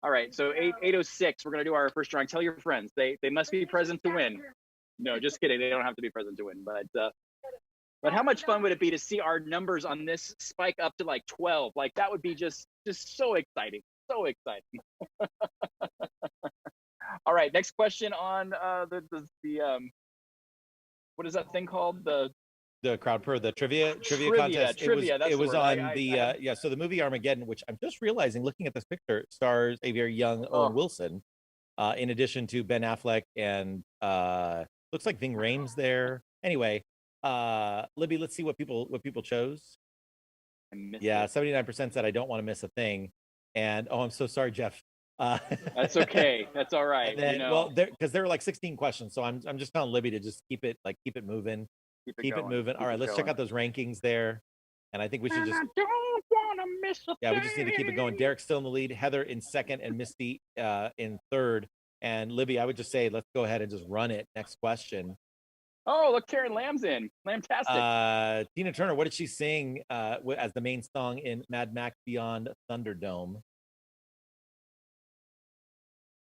All right, so 8:06, we're going to do our first drawing. Tell your friends. They must be present to win. No, just kidding. They don't have to be present to win. But how much fun would it be to see our numbers on this spike up to like 12? Like, that would be just so exciting. So exciting. All right, next question on the what is that thing called? The trivia contest. It was on so the movie Armageddon, which I'm just realizing, looking at this picture, stars a very young Owen Wilson, in addition to Ben Affleck, and looks like Ving Rhames there. Anyway, Libby, let's see what people chose. 79% said I don't want to miss a thing, and I'm so sorry, Jeff. That's okay. That's all right. Then, well, because there were like 16 questions, so I'm just telling Libby to just keep it moving. Keep it moving. All right, let's check out those rankings there. And I think we should just. I don't want to miss a thing. We just need to keep it going. Derek's still in the lead. Heather in second, and Misty in third. And Libby, I would just say, let's go ahead and just run it. Next question. Oh, look, Karen Lamb's in. Lamtastic. Tina Turner, what did she sing as the main song in Mad Max Beyond Thunderdome?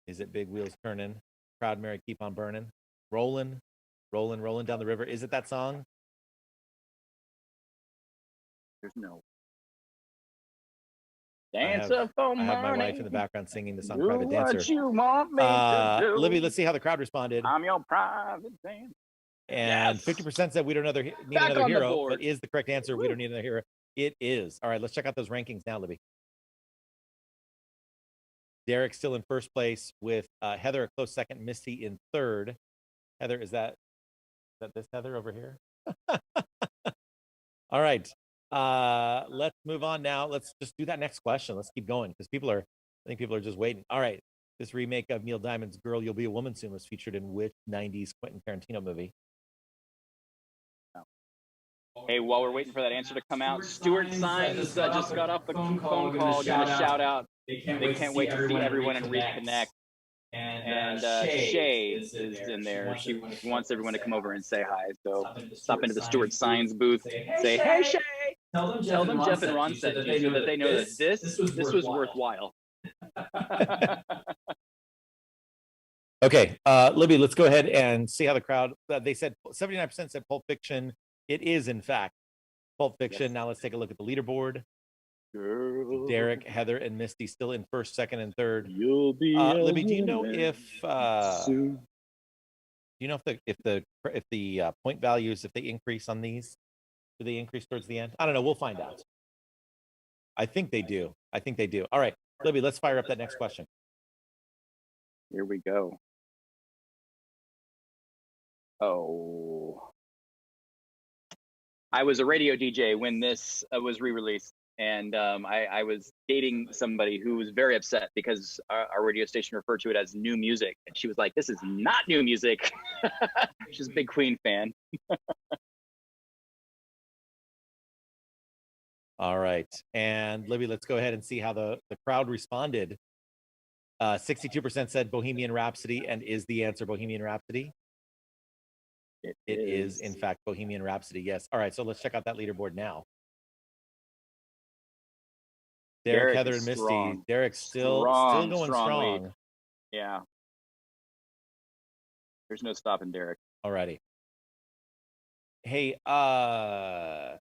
Is it Big Wheels Turning? Proud Mary Keep on Burning? Rolling down the river. Is it that song? There's no. Dancer for money. I have my wife in the background singing the song Private Dancer. What you want me to do. Libby, let's see how the crowd responded. I'm your private dancer. And 50% said we don't need another hero, but is the correct answer. We don't need another hero. It is. All right, let's check out those rankings now, Libby. Derek still in first place with Heather a close second, Misty in third. Heather, is that this Heather over here? All right. Let's move on now. Let's just do that next question. Let's keep going because I think people are just waiting. All right. This remake of Neil Diamond's Girl, You'll Be a Woman Soon was featured in which 90s Quentin Tarantino movie? Hey, while we're waiting for that answer to come out, Stuart Sines just got off the phone call, giving a shout out. They can't wait to see everyone and reconnect. And Shay is in there. She wants everyone to come over and say hi. So stop into the Stuart Sines booth, say, "Hey, Shay!" Tell them Jeff and Ron sent you so that they know that this was worthwhile. Okay, Libby, let's go ahead and see how the crowd. They said 79% said Pulp Fiction. It is, in fact, Pulp Fiction. Yes. Now let's take a look at the leaderboard. Girl. Derek, Heather, and Misty still in first, second, and third. You'll be Libby, do you know if the point values, if they increase on these, do they increase towards the end? I don't know. We'll find out. I think they do. All right, Libby, let's fire up that next question. Here we go. Oh. I was a radio DJ when this was re-released, and I was dating somebody who was very upset because our radio station referred to it as new music, and she was like, "This is not new music." She's a big Queen fan. All right, and Libby, let's go ahead and see how the crowd responded. 62% said Bohemian Rhapsody, and is the answer Bohemian Rhapsody? It is, in fact, Bohemian Rhapsody, yes. All right, so let's check out that leaderboard now. Derek, Heather, and Misty. Strong. Derek's still going strong. Yeah. There's no stopping Derek. All righty. Hey, you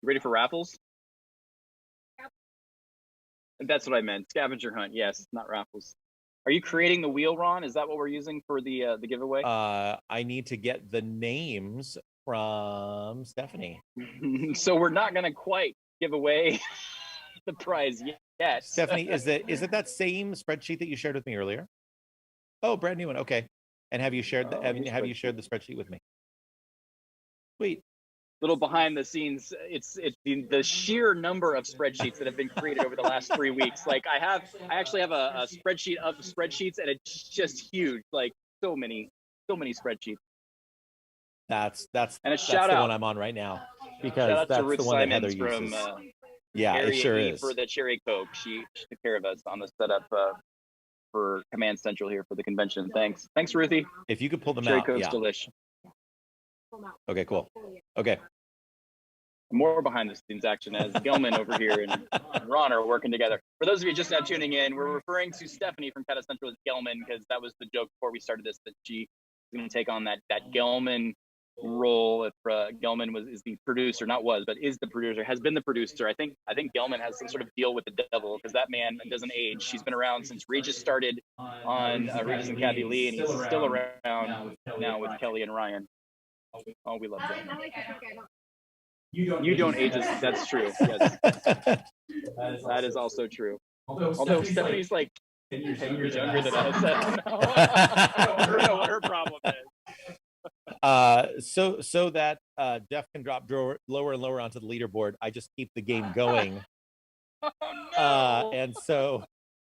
ready for Raffles? Yep. That's what I meant. Scavenger Hunt, yes, not Raffles. Are you creating the wheel, Ron? Is that what we're using for the giveaway? I need to get the names from Stephanie. So we're not going to quite give away the prize yet. Stephanie, is it that same spreadsheet that you shared with me earlier? Oh, brand new one. Okay. And have you shared the spreadsheet with me? Sweet. Little behind the scenes, it's the sheer number of spreadsheets that have been created over the last 3 weeks. Like I actually have a spreadsheet of spreadsheets, and it's just huge. Like so many spreadsheets. That's and a shout out the one I'm on right now, because that's the one that Heather uses. Yeah, it sure is. For the Cherry Coke, she took care of us on the setup for Command Central here for the convention. Thanks, Ruthie. If you could pull them Cherry out, Coke's delish. Okay, cool. Okay. More behind the scenes action as Gelman over here and Ron are working together. For those of you just now tuning in, we're referring to Stephanie from CADA Central as Gelman because that was the joke before we started this, that she was going to take on that Gelman role. If Gelman is the producer, is the producer, has been the producer. I think Gelman has some sort of deal with the devil because that man doesn't age. She's been around since Regis started on Regis and Kathy Lee, and he's still around now with Kelly and Ryan. Oh, we love that. You don't age us. That's true. Yes. That is also true. Although Stephanie's like 10 years younger than us. I don't know what her problem is. So that Jeff can drop lower and lower onto the leaderboard, I just keep the game going. Oh, no. And so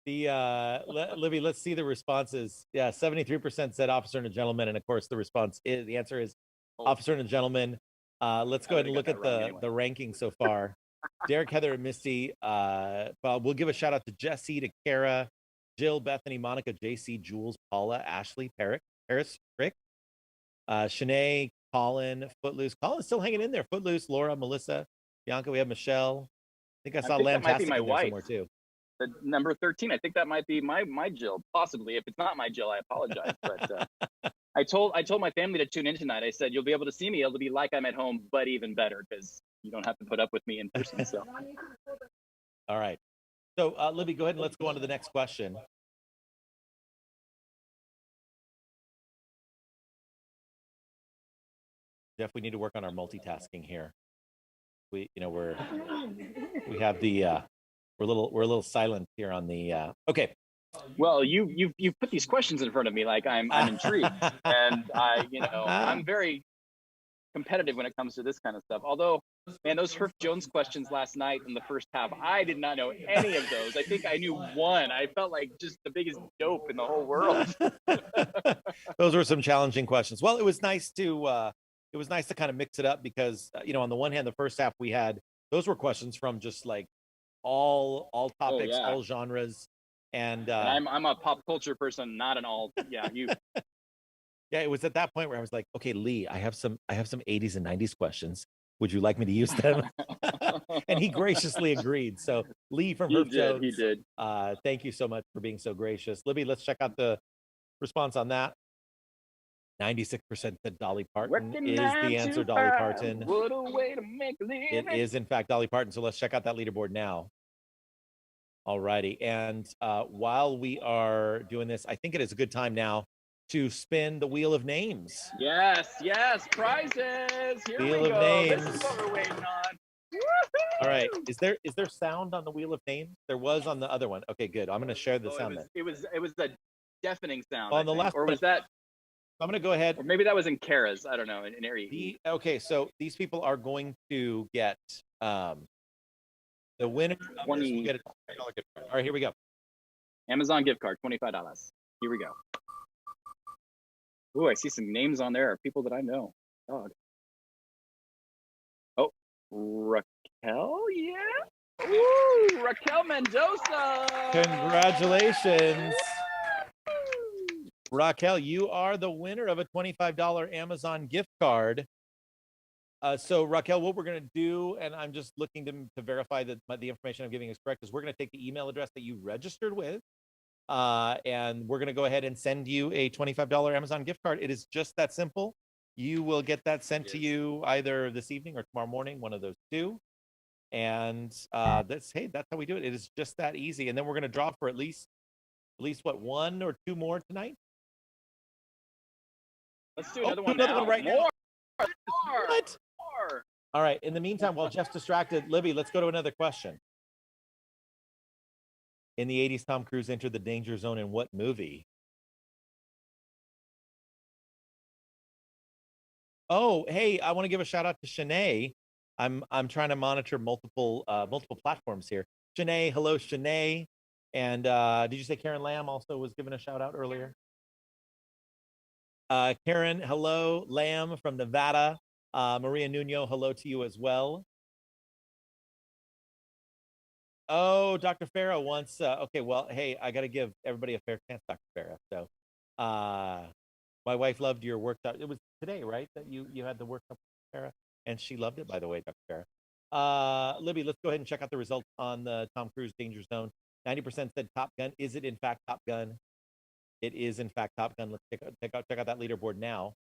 Libby, let's see the responses. Yeah, 73% said officer and a gentleman, and of course the answer is officer and a gentleman. Let's go ahead and look at the ranking so far. Derek, Heather, and Misty. We'll give a shout out to Jesse, to Kara, Jill, Bethany, Monica, JC, Jules, Paula, Ashley, Paris, Rick, Shanae, Colin, Footloose. Colin's still hanging in there. Footloose, Laura, Melissa, Bianca. We have Michelle. I think I saw Lantastic in there somewhere too. The number 13. I think that might be my Jill, possibly. If it's not my Jill, I apologize. But I told my family to tune in tonight. I said, you'll be able to see me. It'll be like I'm at home, but even better because you don't have to put up with me in person. So, all right. So, Libby, go ahead and let's go on to the next question. Jeff, we need to work on our multitasking here. We have the we're a little silent here on the. Okay. Well, you've put these questions in front of me, like I'm intrigued, and I'm very competitive when it comes to this kind of stuff. Although, man, those Herff Jones questions last night in the first half, I did not know any of those. I think I knew one. I felt like just the biggest dope in the whole world. Those were some challenging questions. Well, it was nice to kind of mix it up because on the one hand, the first half we had those were questions from just like all topics, yeah. all genres, and I'm a pop culture person, not an all. Yeah, you. Yeah, it was at that point where I was like, okay, Lee, I have some 80s and 90s questions. Would you like me to use them? And he graciously agreed. So Lee from Herff Jones, he did. Thank you so much for being so gracious. Libby, let's check out the response on that. 96% said Dolly Parton is the answer. Dolly Parton. What a way to make a living. It is, in fact, Dolly Parton. So let's check out that leaderboard now. All righty. And while we are doing this, I think it is a good time now to spin the wheel of names. Yes, prizes. Here wheel we of go. Names. This is what we're waiting on. All right. Is there sound on the wheel of names? There was on the other one. Okay, good. I'm going to share the sound. It was a deafening sound. On the last, or was that? I'm going to go ahead. Or maybe that was in Kara's. I don't know. In Erie. Okay, so these people are going to get the winner. Will get a $20 gift card. All right, here we go. Amazon gift card, $25. Here we go. Ooh, I see some names on there. People that I know. God. Oh, Raquel, yeah. Ooh, Raquel Mendoza. Congratulations. Raquel, you are the winner of a $25 Amazon gift card. So Raquel, what we're going to do, and I'm just looking to verify that the information I'm giving is correct, is we're going to take the email address that you registered with, and we're going to go ahead and send you a $25 Amazon gift card. It is just that simple. You will get that sent to you either this evening or tomorrow morning, one of those two. And that's how we do it. It is just that easy. And then we're going to draw for at least what, one or two more tonight? Let's do another one right now. What? All right. In the meantime, while Jeff's distracted, Libby, let's go to another question. In the 80s, Tom Cruise entered the danger zone in what movie? Oh, hey, I want to give a shout out to Shanae. I'm trying to monitor multiple platforms here. Shanae, hello, Shanae. And did you say Karen Lamb also was given a shout out earlier? Karen, hello. Lamb from Nevada. Maria Nuno, hello to you as well. Oh, Dr. Farah wants, okay, well, hey, I got to give everybody a fair chance, Dr. Farah. So my wife loved your workshop. It was today, right, that you had the workshop, Farah? And she loved it, by the way, Dr. Farah. Libby, let's go ahead and check out the results on the Tom Cruise Danger Zone. 90% said Top Gun. Is it in fact Top Gun? It is in fact Top Gun. Let's check out that leaderboard now.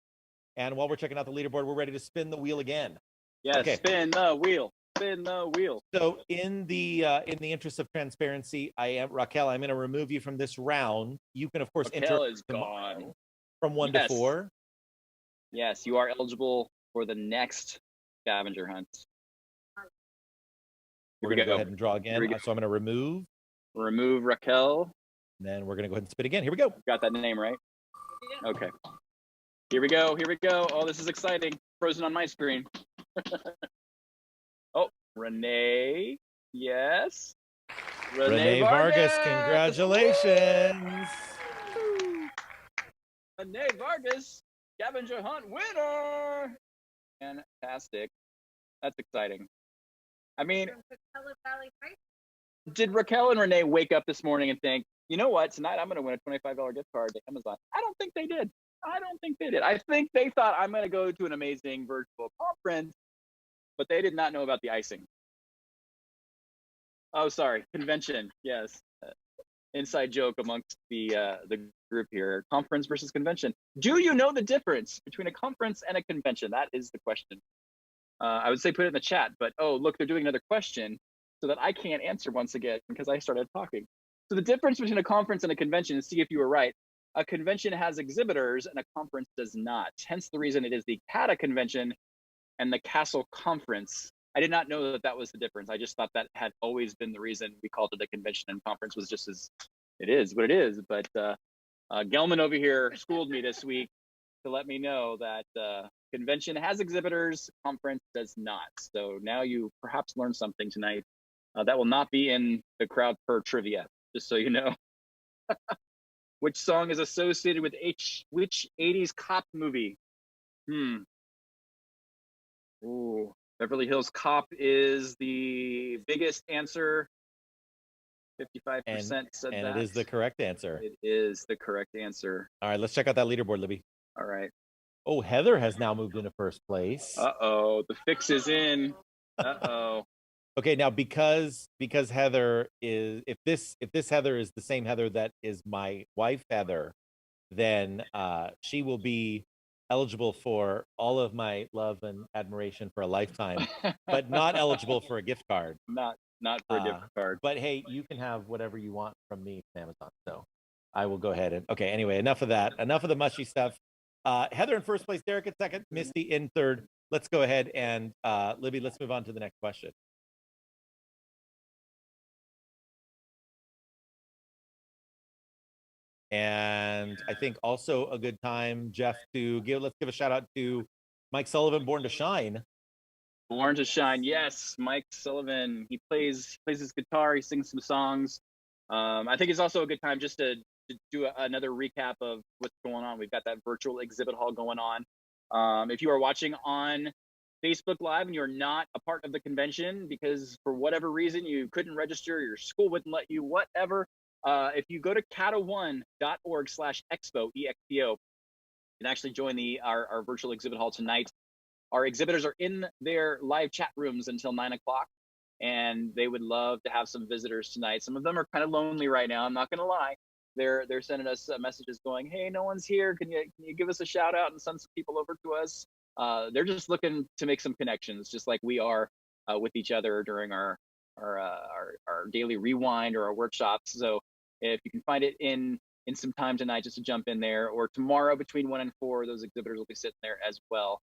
And while we're checking out the leaderboard, we're ready to spin the wheel again. Yes, okay. Spin the wheel. Spin the wheel. So in the interest of transparency, Raquel, I'm going to remove you from this round. You can of course Raquel is gone. From 1 to 4. Yes, you are eligible for the next scavenger hunt. We're going to go ahead and draw again. So I'm going to remove Raquel. And then we're going to go ahead and spin again. Here we go. Got that name right? Okay. Here we go. Oh, this is exciting. Frozen on my screen. Oh, Renee. Yes. Renee Vargas. Congratulations. Renee Vargas, Scavenger Hunt winner. Fantastic. That's exciting. I mean, did Raquel and Renee wake up this morning and think, you know what, tonight I'm going to win a $25 gift card to Amazon? I don't think they did. I think they thought I'm going to go to an amazing virtual conference, but they did not know about the icing. Oh, sorry, convention. Yes, inside joke amongst the group here. Conference versus convention. Do you know the difference between a conference and a convention? That is the question. I would say put it in the chat, but oh, look, they're doing another question so that I can't answer once again because I started talking. So the difference between a conference and a convention, is see if you were right. A convention has exhibitors and a conference does not. Hence the reason it is the CADA convention and the Castle conference. I did not know that was the difference. I just thought that had always been the reason we called it a convention, and conference was just as It is what it is. But Gelman over here schooled me this week to let me know that convention has exhibitors, conference does not. So now you perhaps learned something tonight that will not be in the crowd per trivia, just so you know. Which song is associated with which 80s cop movie? Ooh, Beverly Hills Cop is the biggest answer. 55% said and that. it is the correct answer. It is the correct answer. All right, let's check out that leaderboard, Libby. All right. Oh, Heather has now moved into first place. Uh-oh, the fix is in. Uh-oh. Okay, now because Heather is if this Heather is the same Heather that is my wife Heather, then she will be eligible for all of my love and admiration for a lifetime, but not eligible for a gift card. Not for a gift card. But hey, you can have whatever you want from me from Amazon. So I will go ahead and okay. Anyway, enough of that. Enough of the mushy stuff. Heather in first place, Derek in second, Misty in third. Let's go ahead and Libby, let's move on to the next question. And I think also a good time, Jeff, let's give a shout out to Mike Sullivan, Born to Shine. Born to Shine, yes, Mike Sullivan. He plays his guitar, he sings some songs. I think it's also a good time just to do another recap of what's going on. We've got that virtual exhibit hall going on. If you are watching on Facebook Live and you're not a part of the convention because for whatever reason you couldn't register, your school wouldn't let you, whatever, if you go to cada1.org/expo, EXPO, you can actually join our virtual exhibit hall tonight. Our exhibitors are in their live chat rooms until 9 o'clock, and they would love to have some visitors tonight. Some of them are kind of lonely right now. I'm not going to lie. They're sending us messages going, "Hey, no one's here. Can you give us a shout out and send some people over to us?" They're just looking to make some connections, just like we are with each other during our daily rewind or our workshops. So if you can find it in some time tonight, just to jump in there, or tomorrow between 1 and 4, those exhibitors will be sitting there as well.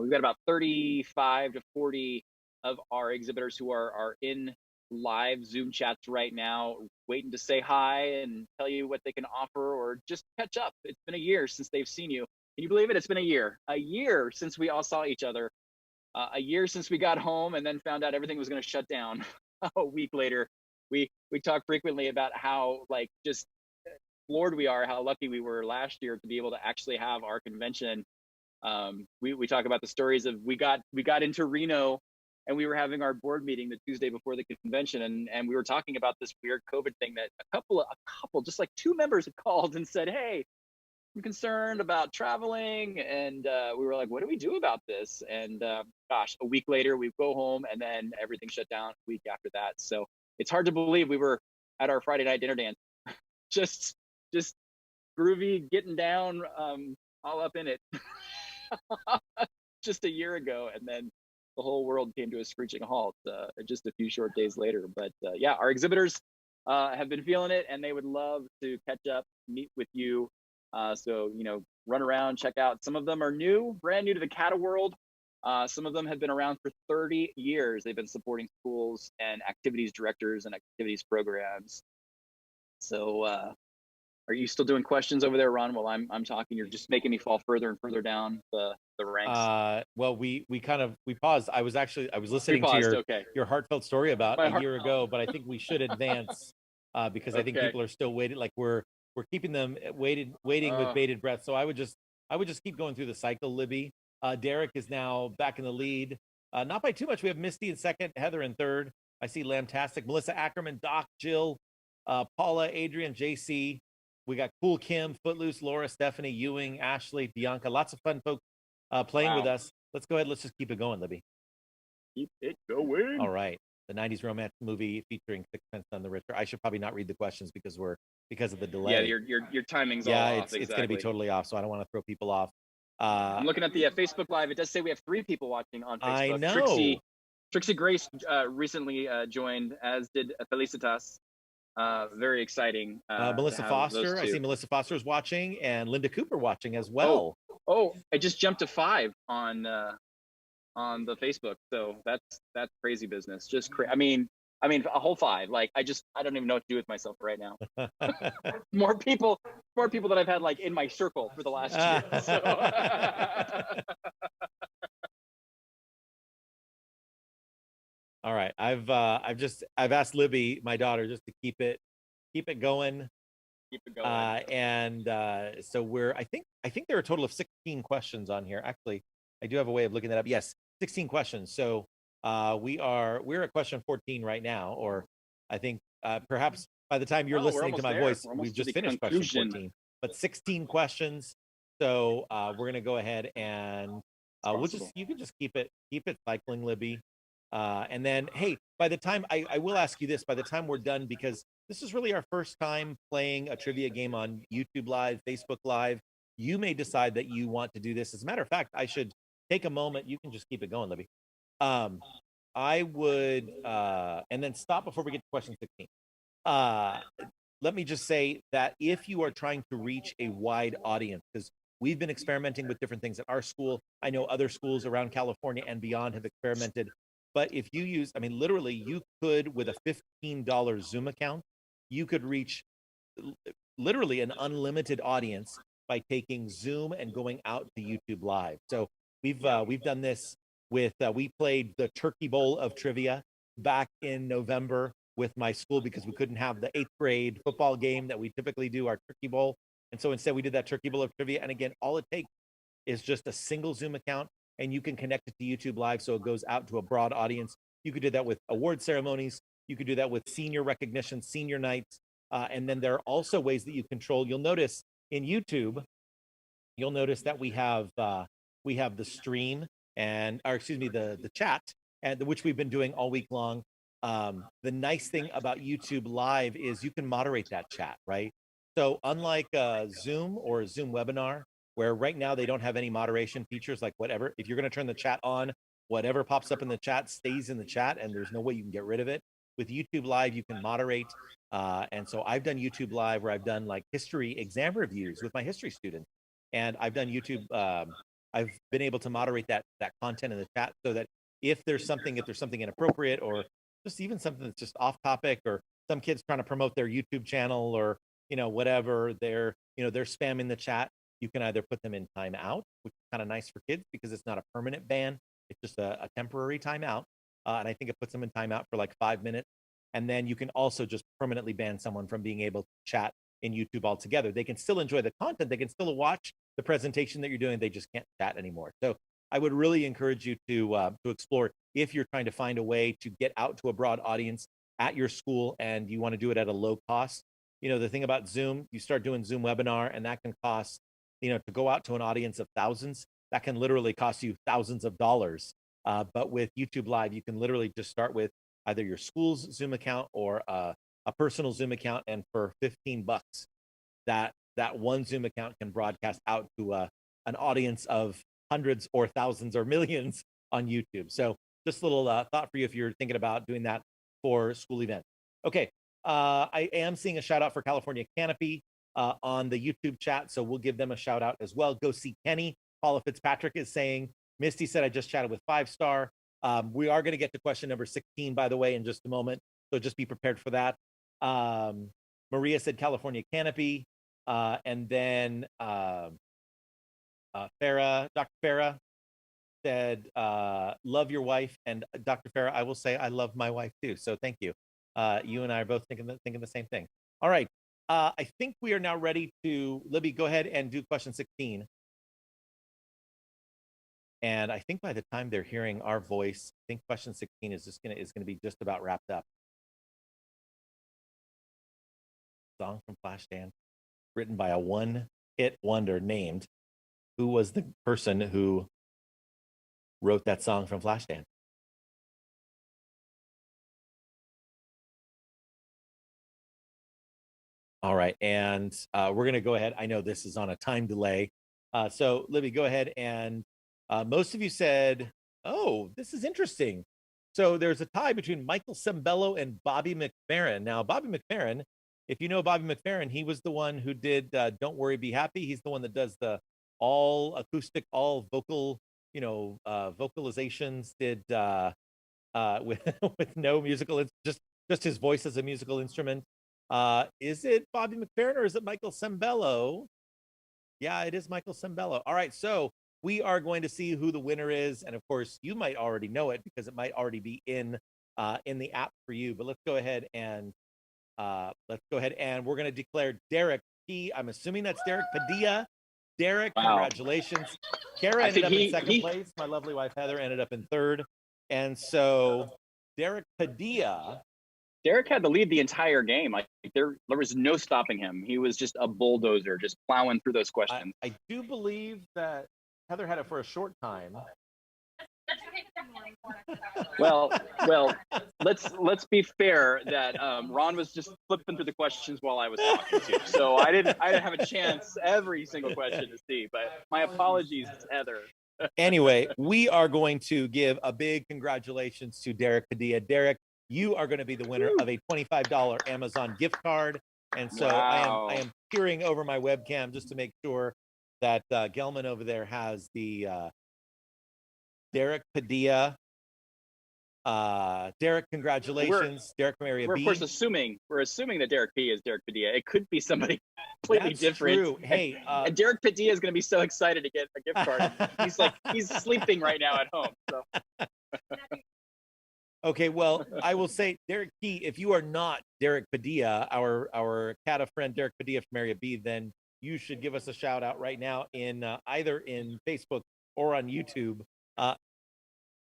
We've got about 35 to 40 of our exhibitors who are in live Zoom chats right now, waiting to say hi and tell you what they can offer or just catch up. It's been a year since they've seen you. Can you believe it? It's been a year since we all saw each other, a year since we got home and then found out everything was going to shut down. A week later, we talk frequently about how just floored we are, how lucky we were last year to be able to actually have our convention. We talk about the stories of we got into Reno and we were having our board meeting the Tuesday before the convention, and we were talking about this weird COVID thing that a couple just like 2 members had called and said, "Hey, I'm concerned about traveling," and we were like, "What do we do about this?" And gosh, a week later we go home and then everything shut down a week after that. So it's hard to believe we were at our Friday night dinner dance, just groovy, getting down, all up in it. Just a year ago, and then the whole world came to a screeching halt just a few short days later. But yeah, our exhibitors have been feeling it, and they would love to catch up, meet with you. So run around, check out. Some of them are brand new to the CADA world. Some of them have been around for 30 years. They've been supporting schools and activities directors and activities programs. So are you still doing questions over there, Ron, while I'm talking? You're just making me fall further and further down the ranks. Well, we paused. I was listening to your heartback story about a year ago, but I think we should advance because I think people are still waiting. Like we're keeping them waiting with bated breath. So I would just keep going through the cycle, Libby. Derek is now back in the lead, not by too much. We have Misty in second, Heather in third. I see Lamtastic, Melissa Ackerman, Doc, Jill, Paula, Adrian, JC. We got Cool Kim, Footloose, Laura, Stephanie, Ewing, Ashley, Bianca. Lots of fun folks playing with us. Let's go ahead. Let's just keep it going, Libby. Keep it going. All right. The 90s romance movie featuring Sixpence None the Richer. I should probably not read the questions because of the delay. Yeah, your timing's all off. It's going to be totally off, so I don't want to throw people off. I'm looking at the Facebook Live. It does say we have 3 people watching on Facebook. I know. Trixie Grace recently joined, as did Felicitas. Very exciing. Melissa Foster. I see Melissa Foster is watching, and Linda Cooper watching as well. Oh, I just jumped to 5 on the Facebook. So that's crazy business. Just I mean, I mean, a whole 5. Like, I don't even know what to do with myself right now. More people that I've had like in my circle for the last year. So. All right, I've asked Libby, my daughter, just to keep it going. Keep it going. So I think there are a total of 16 questions on here. Actually, I do have a way of looking that up. Yes, 16 questions. So we're at question 14 right now, or I think perhaps by the time you're listening to my voice, we've just finished question 14. But 16 questions. So we're gonna go ahead and you can just keep it cycling, Libby. And then, hey, by the time I will ask you this, by the time we're done, because this is really our first time playing a trivia game on YouTube Live, Facebook Live. You may decide that you want to do this. As a matter of fact, I should take a moment. You can just keep it going, Libby. I would, and then stop before we get to question 16. Let me just say that if you are trying to reach a wide audience, because we've been experimenting with different things at our school. I know other schools around California and beyond have experimented. But if you use, I mean, literally, you could, with a $15 Zoom account, you could reach literally an unlimited audience by taking Zoom and going out to YouTube Live. So we've done this with we played the Turkey Bowl of trivia back in November with my school because we couldn't have the 8th grade football game that we typically do, our Turkey Bowl. And so instead we did that Turkey Bowl of trivia. And again, all it takes is just a single Zoom account, and you can connect it to YouTube Live so it goes out to a broad audience. You could do that with award ceremonies. You could do that with senior recognition, senior nights. And then there are also ways that you control. You'll notice in YouTube, you'll notice that we have the stream the chat, and which we've been doing all week long. The nice thing about YouTube Live is you can moderate that chat, right? So unlike Zoom or a Zoom webinar, where right now they don't have any moderation features, like whatever, if you're going to turn the chat on, whatever pops up in the chat stays in the chat, and there's no way you can get rid of it. With YouTube Live, you can moderate. And so I've done YouTube Live where I've done like history exam reviews with my history students. And I've done YouTube. I've been able to moderate that content in the chat so that if there's something inappropriate, or just even something that's just off topic, or some kids trying to promote their YouTube channel, or whatever, they're spamming the chat, you can either put them in timeout, which is kind of nice for kids because it's not a permanent ban, it's just a temporary timeout. And I think it puts them in timeout for like 5 minutes. And then you can also just permanently ban someone from being able to chat in YouTube altogether. They can still enjoy the content, they can still watch the presentation that you're doing, they just can't chat anymore. So I would really encourage you to explore, if you're trying to find a way to get out to a broad audience at your school and you want to do it at a low cost. The thing about Zoom, you start doing Zoom webinar and that can cost, to go out to an audience of thousands, that can literally cost you thousands of dollars. But with YouTube Live, you can literally just start with either your school's Zoom account or a personal Zoom account, and for $15, that one Zoom account can broadcast out to an audience of hundreds or thousands or millions on YouTube. So just a little thought for you if you're thinking about doing that for school events. Okay, I am seeing a shout out for California Canopy on the YouTube chat, so we'll give them a shout out as well. Go see Kenny. Paula Fitzpatrick is saying, Misty said, I just chatted with 5-star. We are going to get to question number 16, by the way, in just a moment, so just be prepared for that. Maria said California Canopy. And then Dr. Farah said, love your wife. And Dr. Farah, I will say I love my wife too. So thank you. You and I are both thinking the same thing. All right. I think we are now ready to, Libby, go ahead and do question 16. And I think by the time they're hearing our voice, I think question 16 is gonna be just about wrapped up. Song from Flashdance, written by a one-hit wonder named, who was the person who wrote that song from Flashdance? All right, and we're going to go ahead. I know this is on a time delay. So, Libby, go ahead. And most of you said, oh, this is interesting. So there's a tie between Michael Sembello and Bobby McFerrin. Now, Bobby McFerrin, if you know Bobby McFerrin, he was the one who did Don't Worry, Be Happy. He's the one that does the all acoustic, all vocal, vocalizations, did with with no musical, just his voice as a musical instrument. Is it Bobby McFerrin or is it Michael Sembello? Yeah, it is Michael Sembello. All right, so we are going to see who the winner is, and of course, you might already know it because it might already be in the app for you. But let's go ahead and we're going to declare Derek P. I'm assuming that's Derek Padilla. Derek, Wow. Congratulations. Kara I ended think up in second place. My lovely wife Heather ended up in third, and so Derek Padilla. Derek had the lead the entire game. Like there was no stopping him. He was just a bulldozer, just plowing through those questions. I do believe that Heather had it for a short time. Well, let's be fair that Ron was just flipping through the questions while I was talking too. So I didn't have a chance every single question to see. But my apologies, Heather. Anyway, we are going to give a big congratulations to Derek Padilla. Derek, you are going to be the winner of a $25 Amazon gift card. And so Wow. I am peering over my webcam just to make sure that Gelman over there has the Derek Padilla. Derek, congratulations. Derek from Area B. We're of course assuming that Derek P is Derek Padilla. It could be somebody completely different. True. Hey, and Derek Padilla is going to be so excited to get a gift card. He's sleeping right now at home. So. Okay, well, I will say, Derek P, if you are not Derek Padilla, our CADA friend Derek Padilla from Area B, then you should give us a shout out right now in either in Facebook or on YouTube.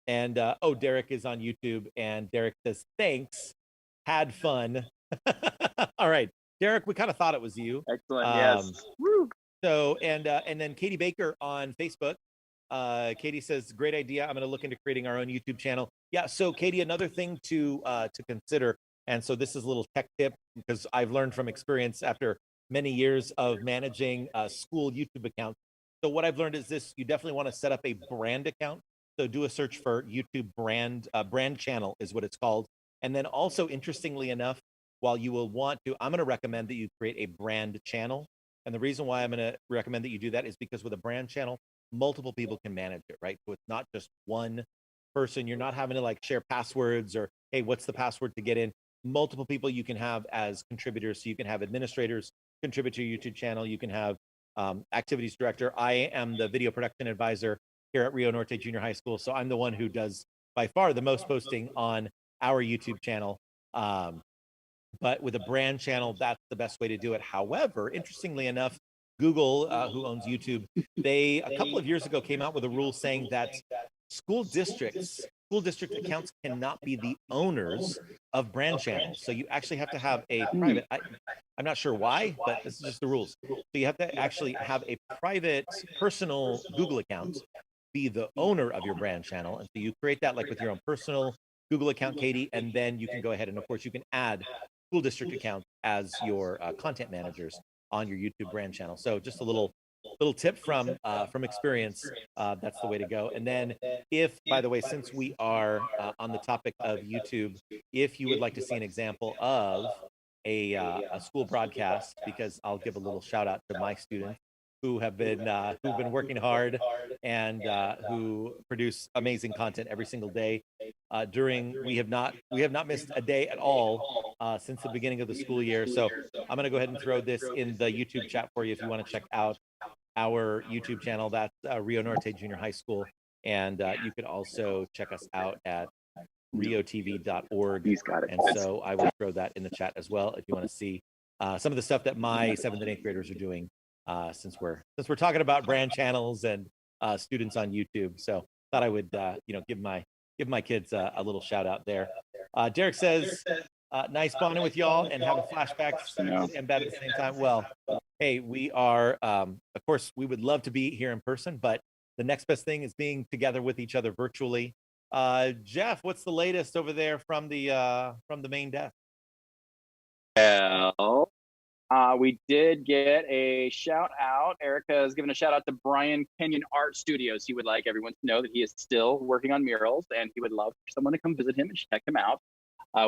Derek is on YouTube, and Derek says, thanks, had fun. All right, Derek, we kind of thought it was you. Excellent, yes. Woo. So, and then Katie Baker on Facebook. Katie says, great idea. I'm going to look into creating our own YouTube channel. Yeah, so Katie, another thing to consider, and so this is a little tech tip because I've learned from experience after many years of managing school YouTube accounts. So what I've learned is this: you definitely want to set up a brand account. So do a search for YouTube brand channel is what it's called. And then also, interestingly enough, while you will want to, I'm going to recommend that you create a brand channel. And the reason why I'm going to recommend that you do that is because with a brand channel, multiple people can manage it, right? So it's not just one person. You're not having to like share passwords or, hey, what's the password to get in? Multiple people you can have as contributors. So you can have administrators contribute to your YouTube channel. You can have activities director. I am the video production advisor here at Rio Norte Junior High School. So I'm the one who does by far the most posting on our YouTube channel. But with a brand channel, that's the best way to do it. However, interestingly enough, Google, who owns YouTube, they a couple of years ago came out with a rule saying that school district accounts cannot be the owners of brand channels. So you actually have to have a private, I'm not sure why, but this is just the rules. So you have to actually have a private personal Google account be the owner of your brand channel. And so you create that like with your own personal Google account, Katie, and then you can go ahead and of course you can add school district accounts as your content managers on your YouTube brand channel. So just a little tip from experience. That's the way to go. And then if, by the way, since we are on the topic of YouTube, if you would like to see an example of a school broadcast, because I'll give a little shout out to my students who've been working hard and who produce amazing content every single day. We have not missed a day at all since the beginning of the school year. So I'm going to go ahead and throw this in the YouTube chat for you if you want to check out our YouTube channel. That's Rio Norte Junior High School, and you could also check us out at riotv.org. He's got it. And so I will throw that in the chat as well if you want to see some of the stuff that my 7th and 8th graders are doing. Since we're talking about brand channels and students on YouTube, so thought I would give my kids a little shout out there. Derek says, nice bonding with y'all and having flashbacks and bed at the same time. Well, hey, we are of course we would love to be here in person, but the next best thing is being together with each other virtually. Jeff, what's the latest over there from the main desk? Well, we did get a shout out. Erica has given a shout out to Brian Kenyon Art Studios. He would like everyone to know that he is still working on murals and he would love for someone to come visit him and check him out.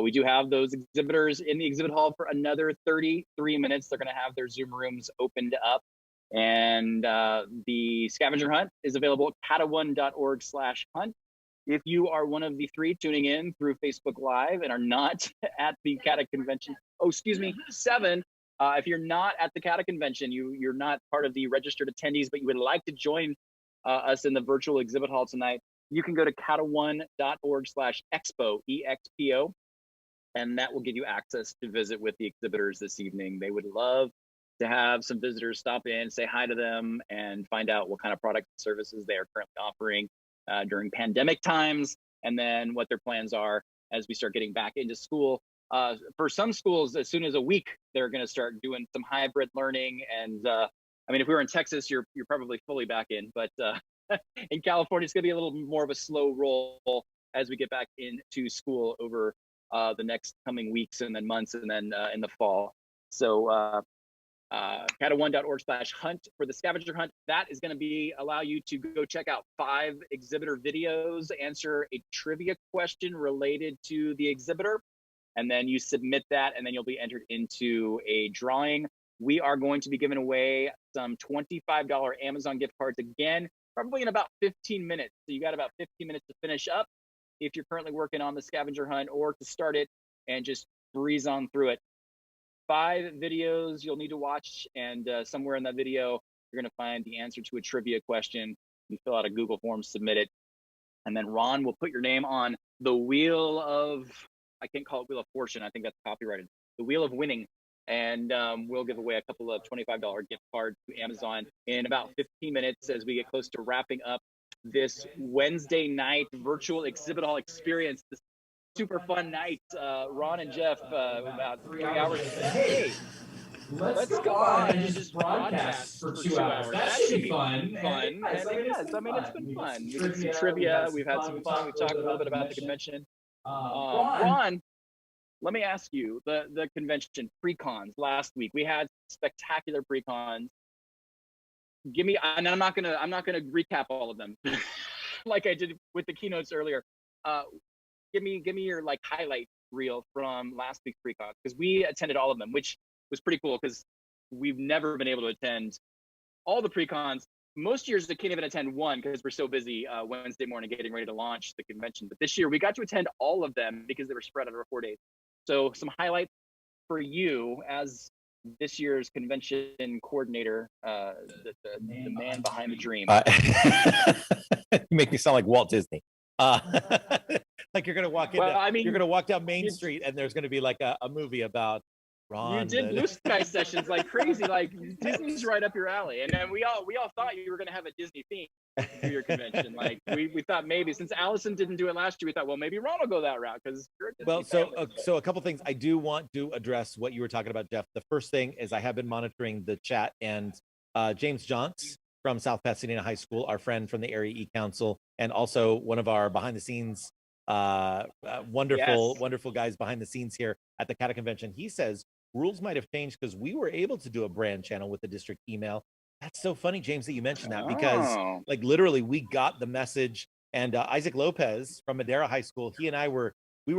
We do have those exhibitors in the exhibit hall for another 33 minutes. They're going to have their Zoom rooms opened up. And the Scavenger Hunt is available at cada1.org/hunt. If you are one of the 3 tuning in through Facebook Live and are not at the CADA convention, 7, if you're not at the CADA convention, you're not part of the registered attendees, but you would like to join us in the virtual exhibit hall tonight, you can go to cada1.org/expo, EXPO, and that will give you access to visit with the exhibitors this evening. They would love to have some visitors stop in, say hi to them, and find out what kind of products and services they are currently offering during pandemic times, and then what their plans are as we start getting back into school. For some schools, as soon as a week, they're going to start doing some hybrid learning. And I mean, if we were in Texas, you're probably fully back in, but in California, it's going to be a little more of a slow roll as we get back into school over the next coming weeks and then months, and then in the fall. So cada1.org/hunt for the scavenger hunt. That is going to allow you to go check out 5 exhibitor videos, answer a trivia question related to the exhibitor, and then you submit that, and then you'll be entered into a drawing. We are going to be giving away some $25 Amazon gift cards again, probably in about 15 minutes. So you got about 15 minutes to finish up if you're currently working on the scavenger hunt, or to start it and just breeze on through it. 5 videos you'll need to watch, and somewhere in that video, you're going to find the answer to a trivia question. You fill out a Google form, submit it, and then Ron will put your name on the wheel of, I can't call it Wheel of Fortune, I think that's copyrighted, the Wheel of Winning, and we'll give away a couple of $25 gift cards to Amazon in about 15 minutes as we get close to wrapping up this Wednesday night virtual exhibit hall experience. This super fun night. Ron and Jeff, about 3 hours, said, hey, let's go on and just broadcast for 2 hours. That should be fun. And it has. I mean, it's been fun. We did some trivia. We've had some fun. We've talked a little bit about the convention. Ron, let me ask you, the convention pre-cons last week, we had spectacular pre-cons. Give me, and I'm not gonna recap all of them like I did with the keynotes earlier. Give me your like highlight reel from last week's pre-con, because we attended all of them, which was pretty cool because we've never been able to attend all the pre-cons. Most years I can't even attend one because we're so busy Wednesday morning getting ready to launch the convention. But this year we got to attend all of them because they were spread over 4 days. So some highlights for you as this year's convention coordinator, the man behind the dream. You make me sound like Walt Disney. Like you're gonna walk in. Well, I mean, you're gonna walk down Main Street, and there's gonna be like a movie about Ron. You did Blue Sky sessions like crazy. Like Disney's right up your alley. And then we all thought you were gonna have a Disney theme for your convention. Like we thought maybe, since Allison didn't do it last year, we thought, well, maybe Ron will go that route because you're a Disney family. So a couple things I do want to address what you were talking about, Jeff. The first thing is I have been monitoring the chat, and James Johns from South Pasadena High School, our friend from the Area E-Council, and also one of our behind the scenes wonderful guys behind the scenes here at the CADA convention. He says rules might have changed because we were able to do a brand channel with the district email. That's so funny, James, that you mentioned that, because like literally we got the message, and Isaac Lopez from Madera High School, he and I were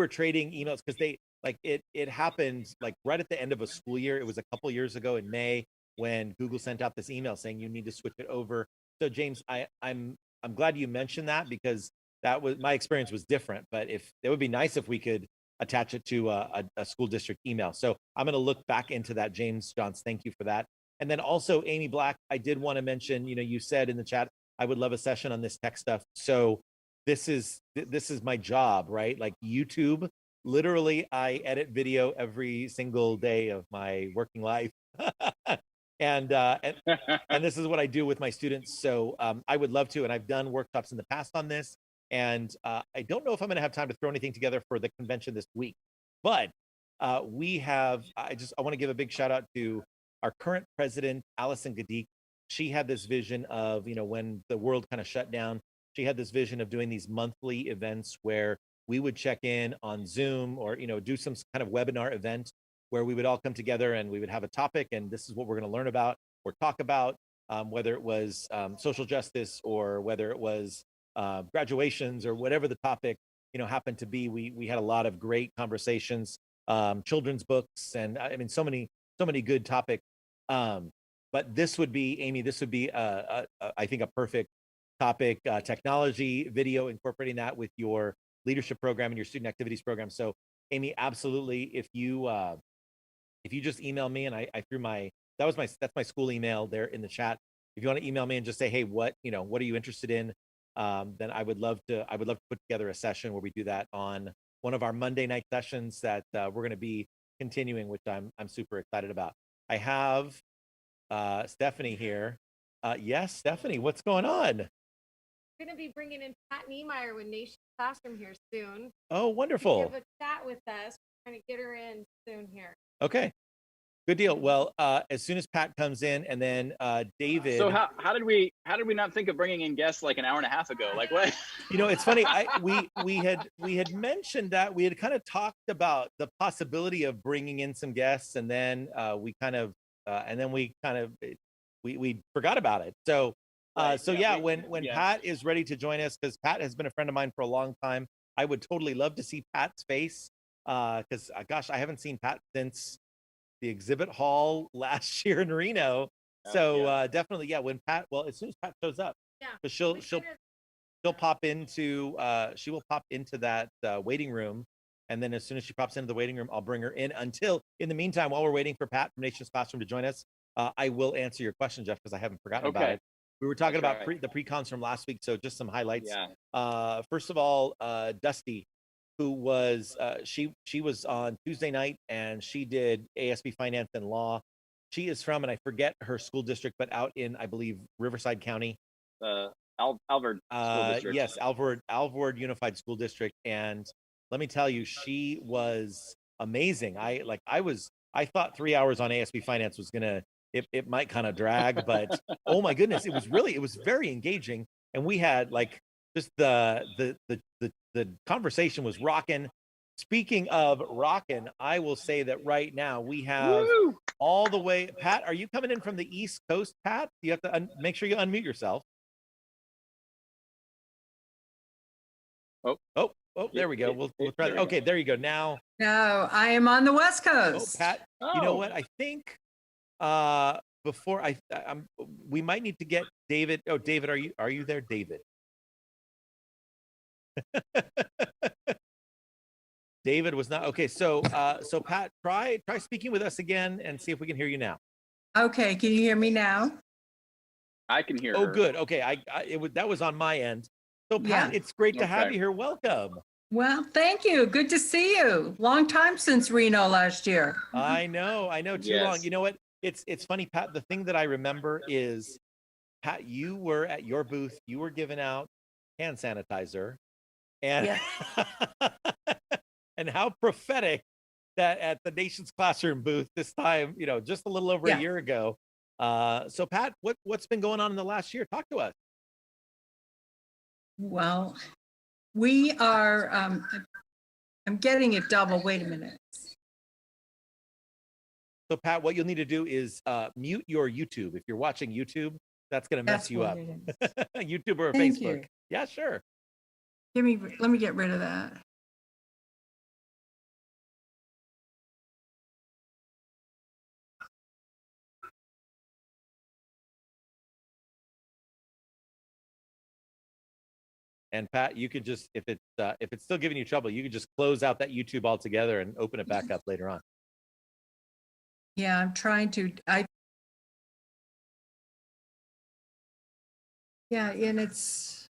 trading emails because it happened like right at the end of a school year. It was a couple years ago in May when Google sent out this email saying you need to switch it over. So James, I'm glad you mentioned that, because that was, my experience was different, but if it would be nice if we could attach it to a school district email. So I'm going to look back into that, James Johns. Thank you for that. And then also Amy Black, I did want to mention, you said in the chat, I would love a session on this tech stuff. So this is my job, right? Like YouTube, literally I edit video every single day of my working life. And this is what I do with my students. So I would love to, and I've done workshops in the past on this. And I don't know if I'm going to have time to throw anything together for the convention this week, but I want to give a big shout out to our current president, Allison Gadik. She had this vision of, when the world kind of shut down, she had this vision of doing these monthly events where we would check in on Zoom or, do some kind of webinar event where we would all come together and we would have a topic, and this is what we're going to learn about or talk about, whether it was social justice or whether it was graduations or whatever the topic happened to be. We had a lot of great conversations, children's books, and I mean so many good topics. But this would be, Amy, I think a perfect topic, technology, video, incorporating that with your leadership program and your student activities program. So Amy, absolutely. If you just email me, and I threw that's my school email there in the chat. If you want to email me and just say, hey, what are you interested in? Then I would love to put together a session where we do that on one of our Monday night sessions that we're going to be continuing, which I'm super excited about. I have Stephanie here. Yes, Stephanie, what's going on? We're going to be bringing in Pat Niemeyer with Nation Classroom here soon. Oh, wonderful. Give a chat with us. We're trying to get her in soon here. Okay. Good deal. Well, as soon as Pat comes in, and then David. So how did we not think of bringing in guests like an hour and a half ago? Like what? It's funny. We had mentioned that we had kind of talked about the possibility of bringing in some guests, and then we forgot about it. So when Pat is ready to join us, because Pat has been a friend of mine for a long time, I would totally love to see Pat's face. Because gosh, I haven't seen Pat since the exhibit hall last year in Reno. So definitely, when Pat, as soon as Pat shows up, but she'll pop into she will pop into that waiting room, and then as soon as she pops into the waiting room, I'll bring her in. Until in the meantime, while we're waiting for Pat from Nation's Classroom to join us, I will answer your question, Jeff, because I haven't forgotten about it. We were talking about the pre-cons from last week, so just some highlights. First of all, Dusty, who was she was on Tuesday night, and she did ASB Finance and Law. She is from, and I forget her school district, but out in, I believe, Riverside County. Alvord School District. Yes, Alvord Unified School District. And let me tell you, she was amazing. I thought 3 hours on ASB Finance was gonna, it might kind of drag, but oh my goodness, it was very engaging. And we had just the conversation was rocking. Speaking of rocking, I will say that right now we have all the way. Pat, are you coming in from the East Coast, Pat? You have to make sure you unmute yourself. Oh, there we go. We'll try that. Okay, there you go. Now. No, I am on the West Coast. Oh, Pat, you know what? I think before we might need to get David. Oh, David, are you there, David? David was not okay. So Pat, try speaking with us again and see if we can hear you now. Okay, can you hear me now? I can hear. Oh, good. Okay, that was on my end. So Pat, it's great to have you here. Welcome. Well, thank you. Good to see you. Long time since Reno last year. I know. Too long. You know what? It's funny, Pat. The thing that I remember is, Pat, you were at your booth. You were giving out hand sanitizer, and and how prophetic that at the Nation's Classroom booth this time, just a little over a year ago. So Pat, what's been going on in the last year? Talk to us. Well, we are, I'm getting it double. Wait a minute. So Pat, what you'll need to do is mute your YouTube. If you're watching YouTube, that's going to mess you up. YouTube or Thank Facebook. You. Yeah, sure. Let me get rid of that. And Pat, you could just, if it's still giving you trouble, you could just close out that YouTube altogether and open it back up later on. Yeah, I'm trying to. Yeah, and it's.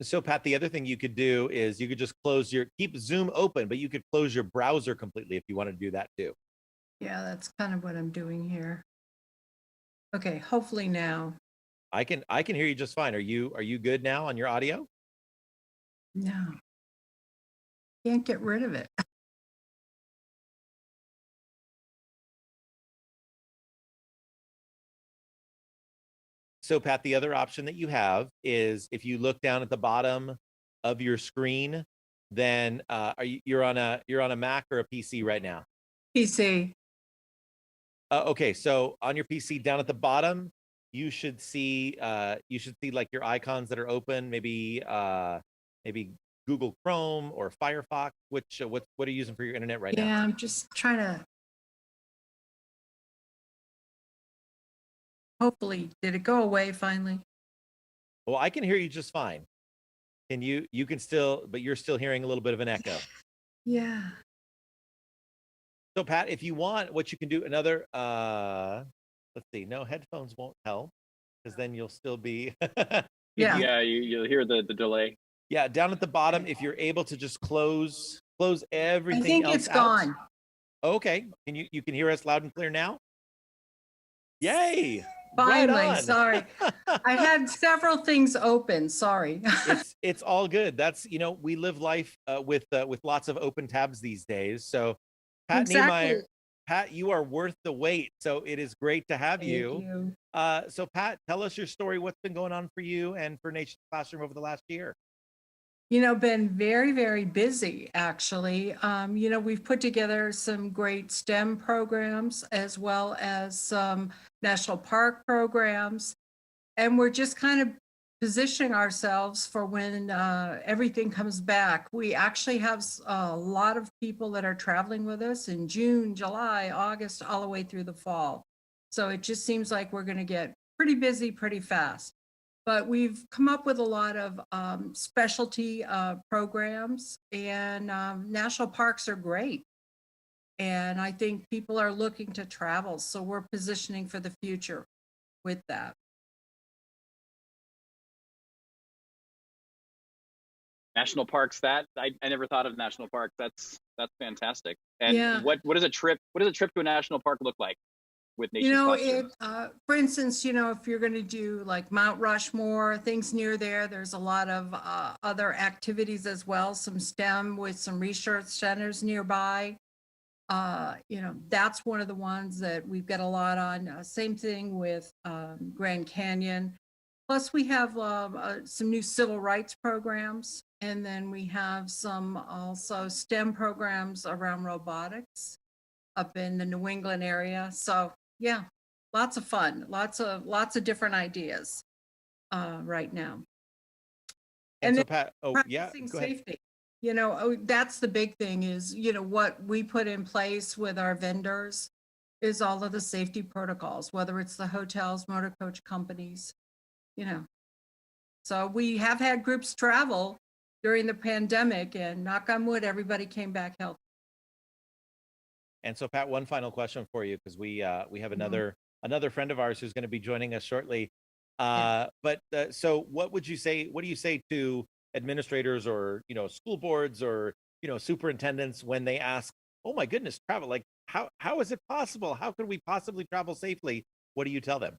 So Pat, the other thing you could do is you could just keep Zoom open, but you could close your browser completely if you want to do that too. Yeah, that's kind of what I'm doing here. Okay, hopefully now. I can hear you just fine. Are you good now on your audio? No. Can't get rid of it. So Pat, the other option that you have is if you look down at the bottom of your screen, then you're on a Mac or a PC right now? PC. Okay, so on your PC down at the bottom, you should see like your icons that are open, maybe Google Chrome or Firefox. What are you using for your internet right now? Yeah, I'm just trying to. hopefully, did it go away finally? Well, I can hear you just fine. Can you can still, but you're still hearing a little bit of an echo. Yeah. So Pat, if you want, what you can do another let's see, no, headphones won't help because then you'll still be Yeah. Yeah, you'll hear the delay. yeah, down at the bottom, if you're able to just close I everything think else it's out. gone. Okay. Can you can hear us loud and clear now? Yay! Right Finally, on. sorry. I had several things open, sorry. It's all good. That's, you know, we live life with lots of open tabs these days. So Pat Exactly. Niemeyer, Pat, you are worth the wait. So it is great to have Thank you. you. So Pat, tell us your story. What's been going on for you and for Nation's Classroom over the last year? You know, been very, very busy, actually. You know, we've put together some great STEM programs as well as some national park programs. And we're just kind of positioning ourselves for when everything comes back. We actually have a lot of people that are traveling with us in June, July, August, all the way through the fall. So it just seems like we're going to get pretty busy pretty fast. But we've come up with a lot of specialty programs, and national parks are great. And I think people are looking to travel. So we're positioning for the future with that. National parks, that I never thought of national parks. That's fantastic. And Yeah. what does a trip to a national park look like with You Nation's know, Classroom? for instance, you know, if you're going to do like Mount Rushmore, things near there, there's a lot of other activities as well, some STEM with some research centers nearby. You know, that's one of the ones that we've got a lot on. Same thing with Grand Canyon. Plus, we have some new civil rights programs, and then we have some also STEM programs around robotics up in the New England area. So yeah, lots of fun, lots of different ideas right now. And so then Pat, oh yeah, practicing go ahead. safety. You know, that's the big thing is, you know, what we put in place with our vendors is all of the safety protocols, whether it's the hotels, motor coach companies, you know. So we have had groups travel during the pandemic, and knock on wood, everybody came back healthy. And so Pat, one final question for you, because we have Mhm. another friend of ours who's going to be joining us shortly. Yeah. But so what would you say, what do you say to administrators or, you know, school boards or, you know, superintendents when they ask, oh my goodness, travel, like how is it possible? How could we possibly travel safely? What do you tell them?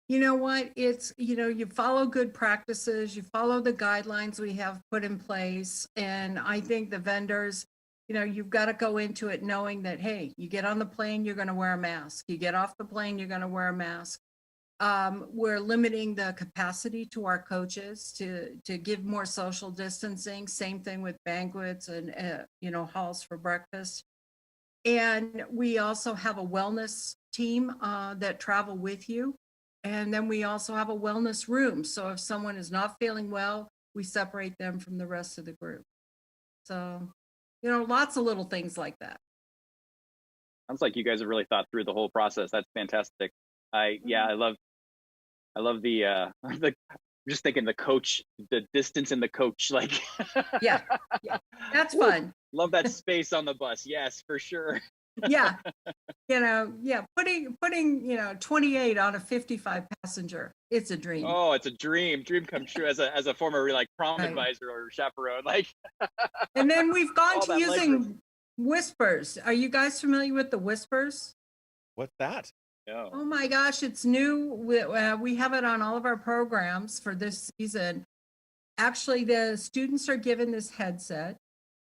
You know what? It's, you know, you follow good practices, you follow the guidelines we have put in place. And I think the vendors, you know, you've got to go into it knowing that, hey, you get on the plane, you're going to wear a mask. You get off the plane, you're going to wear a mask. We're limiting the capacity to our coaches to give more social distancing. Same thing with banquets and, you know, halls for breakfast. And we also have a wellness team that travel with you. And then we also have a wellness room. So if someone is not feeling well, we separate them from the rest of the group. So, you know, lots of little things like that. Sounds like you guys have really thought through the whole process. That's fantastic. I love the the I'm just thinking the coach, the distance in the coach, like Yeah, yeah, that's Woo. fun. Love that space on the bus. Yes, for sure. Yeah, you know, yeah, putting you know 28 on a 55 passenger, it's a dream. Oh, it's a dream come true as a former like prom Right. advisor or chaperone. Like And then we've gone all to that using legroom. whispers. Are you guys familiar with the whispers? What's that? No. Oh my gosh, it's new. We have it on all of our programs for this season. Actually, the students are given this headset,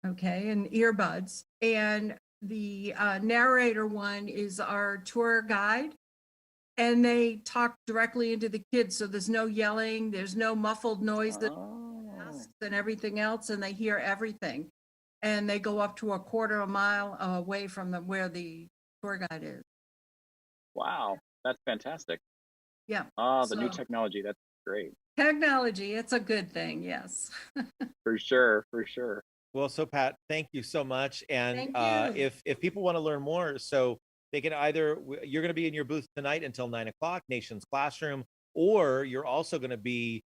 okay, and earbuds. And the narrator one is our tour guide. And they talk directly into the kids. So there's no yelling, there's no muffled noises, Oh, masks and everything else. And they hear everything. And they go up to a quarter of a mile away from where the tour guide is. wow, that's fantastic. Yeah. Oh, the new So- technology. That's great. Technology, it's a good thing, yes. For sure, for sure. Well, so Pat, thank you so much. And Thank you. if people want to learn more, so they can either, you're going to be in your booth tonight until 9 o'clock, Nation's Classroom, or you're also going to be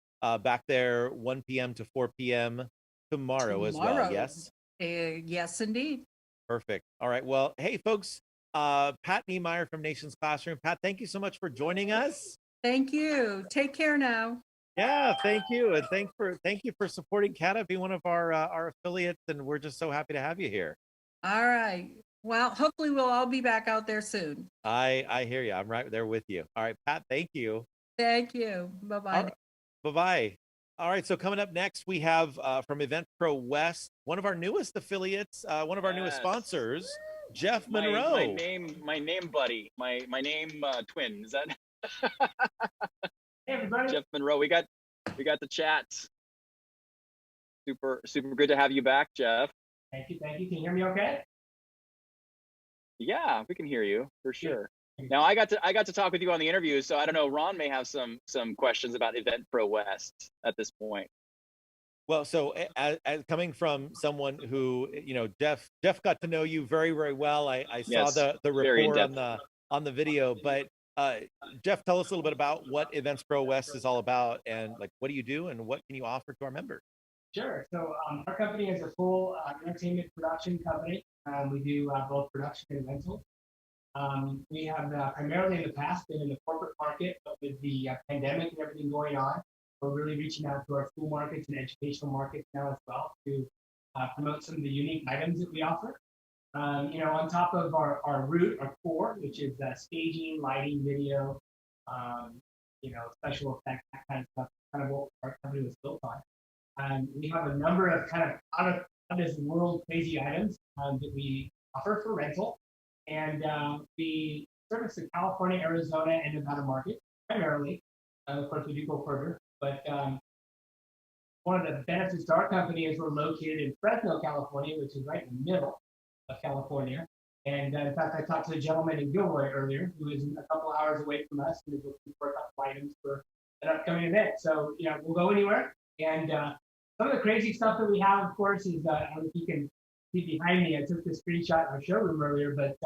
back there 1 p.m. to 4 p.m. tomorrow as well. Yes. Yes, indeed. Perfect. All right. Well, hey, folks, Pat Niemeyer from Nation's Classroom. Pat, thank you so much for joining us. Thank you. Take care now. Yeah, thank you, and thank you for supporting CADA, be one of our affiliates, and we're just so happy to have you here. All right. Well, hopefully we'll all be back out there soon. I hear you. I'm right there with you. All right, Pat. Thank you. Thank you. Bye-bye. Bye-bye. All right. So coming up next, we have from Event Pro West, one of our newest affiliates, one of our newest sponsors, Jeff Monroe. My name buddy, my name twin. Is that? Hey everybody. Jeff Monroe. We got the chats. Super good to have you back, Jeff. Thank you. Can you hear me okay? Yeah, we can hear you for sure. Now I got to talk with you on the interview, so I don't know. Ron may have some questions about Event Pro West at this point. Well, so as coming from someone who, Jeff got to know you very, very well. I saw the report on the video, but Jeff, tell us a little bit about what Events Pro West is all about, and like what do you do, and what can you offer to our members? Sure. So our company is a full entertainment production company. We do both production and rental. We have primarily in the past been in the corporate market, but with the pandemic and everything going on, we're really reaching out to our school markets and educational markets now as well to promote some of the unique items that we offer. On top of our core, which is staging, lighting, video, special effects, that kind of stuff, kind of what our company was built on. We have a number of kind of out of this world crazy items that we offer for rental. And we service the California, Arizona, and Nevada market primarily. Of course, we do go further, but one of the benefits to our company is we're located in Fresno, California, which is right in the middle of California. And in fact, I talked to a gentleman in Gilroy earlier who is a couple hours away from us and is looking for a couple items for an upcoming event. So, we'll go anywhere. And some of the crazy stuff that we have, of course, is I don't know if you can see behind me. I took this screenshot in our showroom earlier, but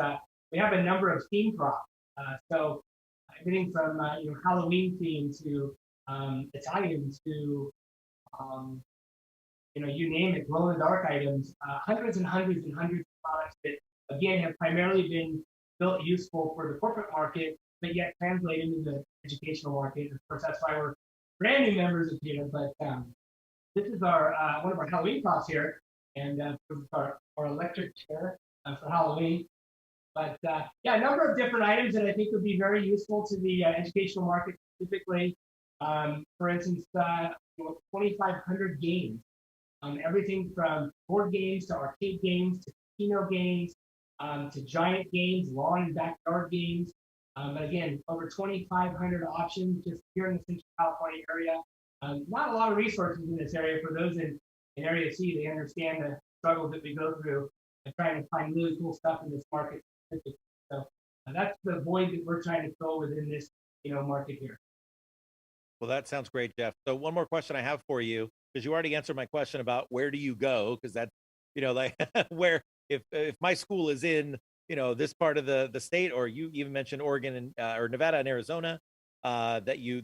we have a number of theme props. So everything from Halloween theme to Italian to you name it, glow in the dark items, hundreds and hundreds and hundreds of products that again have primarily been built useful for the corporate market, but yet translate into the educational market. Of course, that's why we're brand new members of CADA, but this is our one of our Halloween props here, and our electric chair for Halloween. But a number of different items that I think would be very useful to the educational market specifically. For instance, 2,500 games, everything from board games to arcade games to casino games to giant games, lawn and backyard games. But again, over 2,500 options just here in the Central California area. Not a lot of resources in this area. For those in Area C, they understand the struggles that we go through and trying to find really cool stuff in this market. So that's the void that we're trying to fill within this market here. Well, that sounds great, Jeff. So one more question I have for you, because you already answered my question about where do you go, because that's like where if my school is in this part of the state, or you even mentioned Oregon and or Nevada and Arizona that you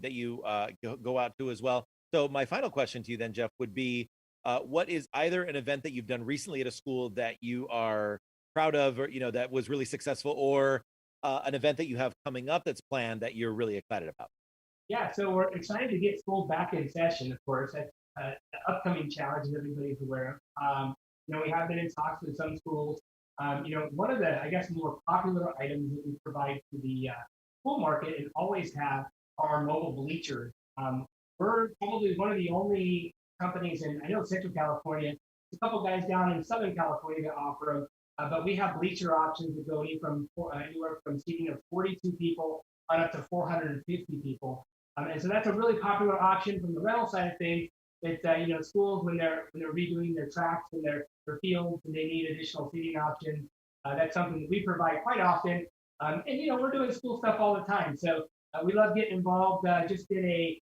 go out to as well. So my final question to you then, Jeff, would be what is either an event that you've done recently at a school that you are proud of, or that was really successful, or an event that you have coming up that's planned that you're really excited about? Yeah, so we're excited to get schools back in session. Of course, that's an upcoming challenge that everybody's aware of. We have been in talks with some schools. One of the, I guess, more popular items that we provide to the school market and always have are mobile bleachers. We're probably one of the only companies in, I know, Central California. There's a couple guys down in Southern California that offer them, but we have bleacher options that go anywhere from seating of 42 people on up to 450 people. And so that's a really popular option from the rental side of things. That schools when they're redoing their tracks and their fields and they need additional seating options, that's something that we provide quite often. And we're doing school stuff all the time, so we love getting involved. Just did a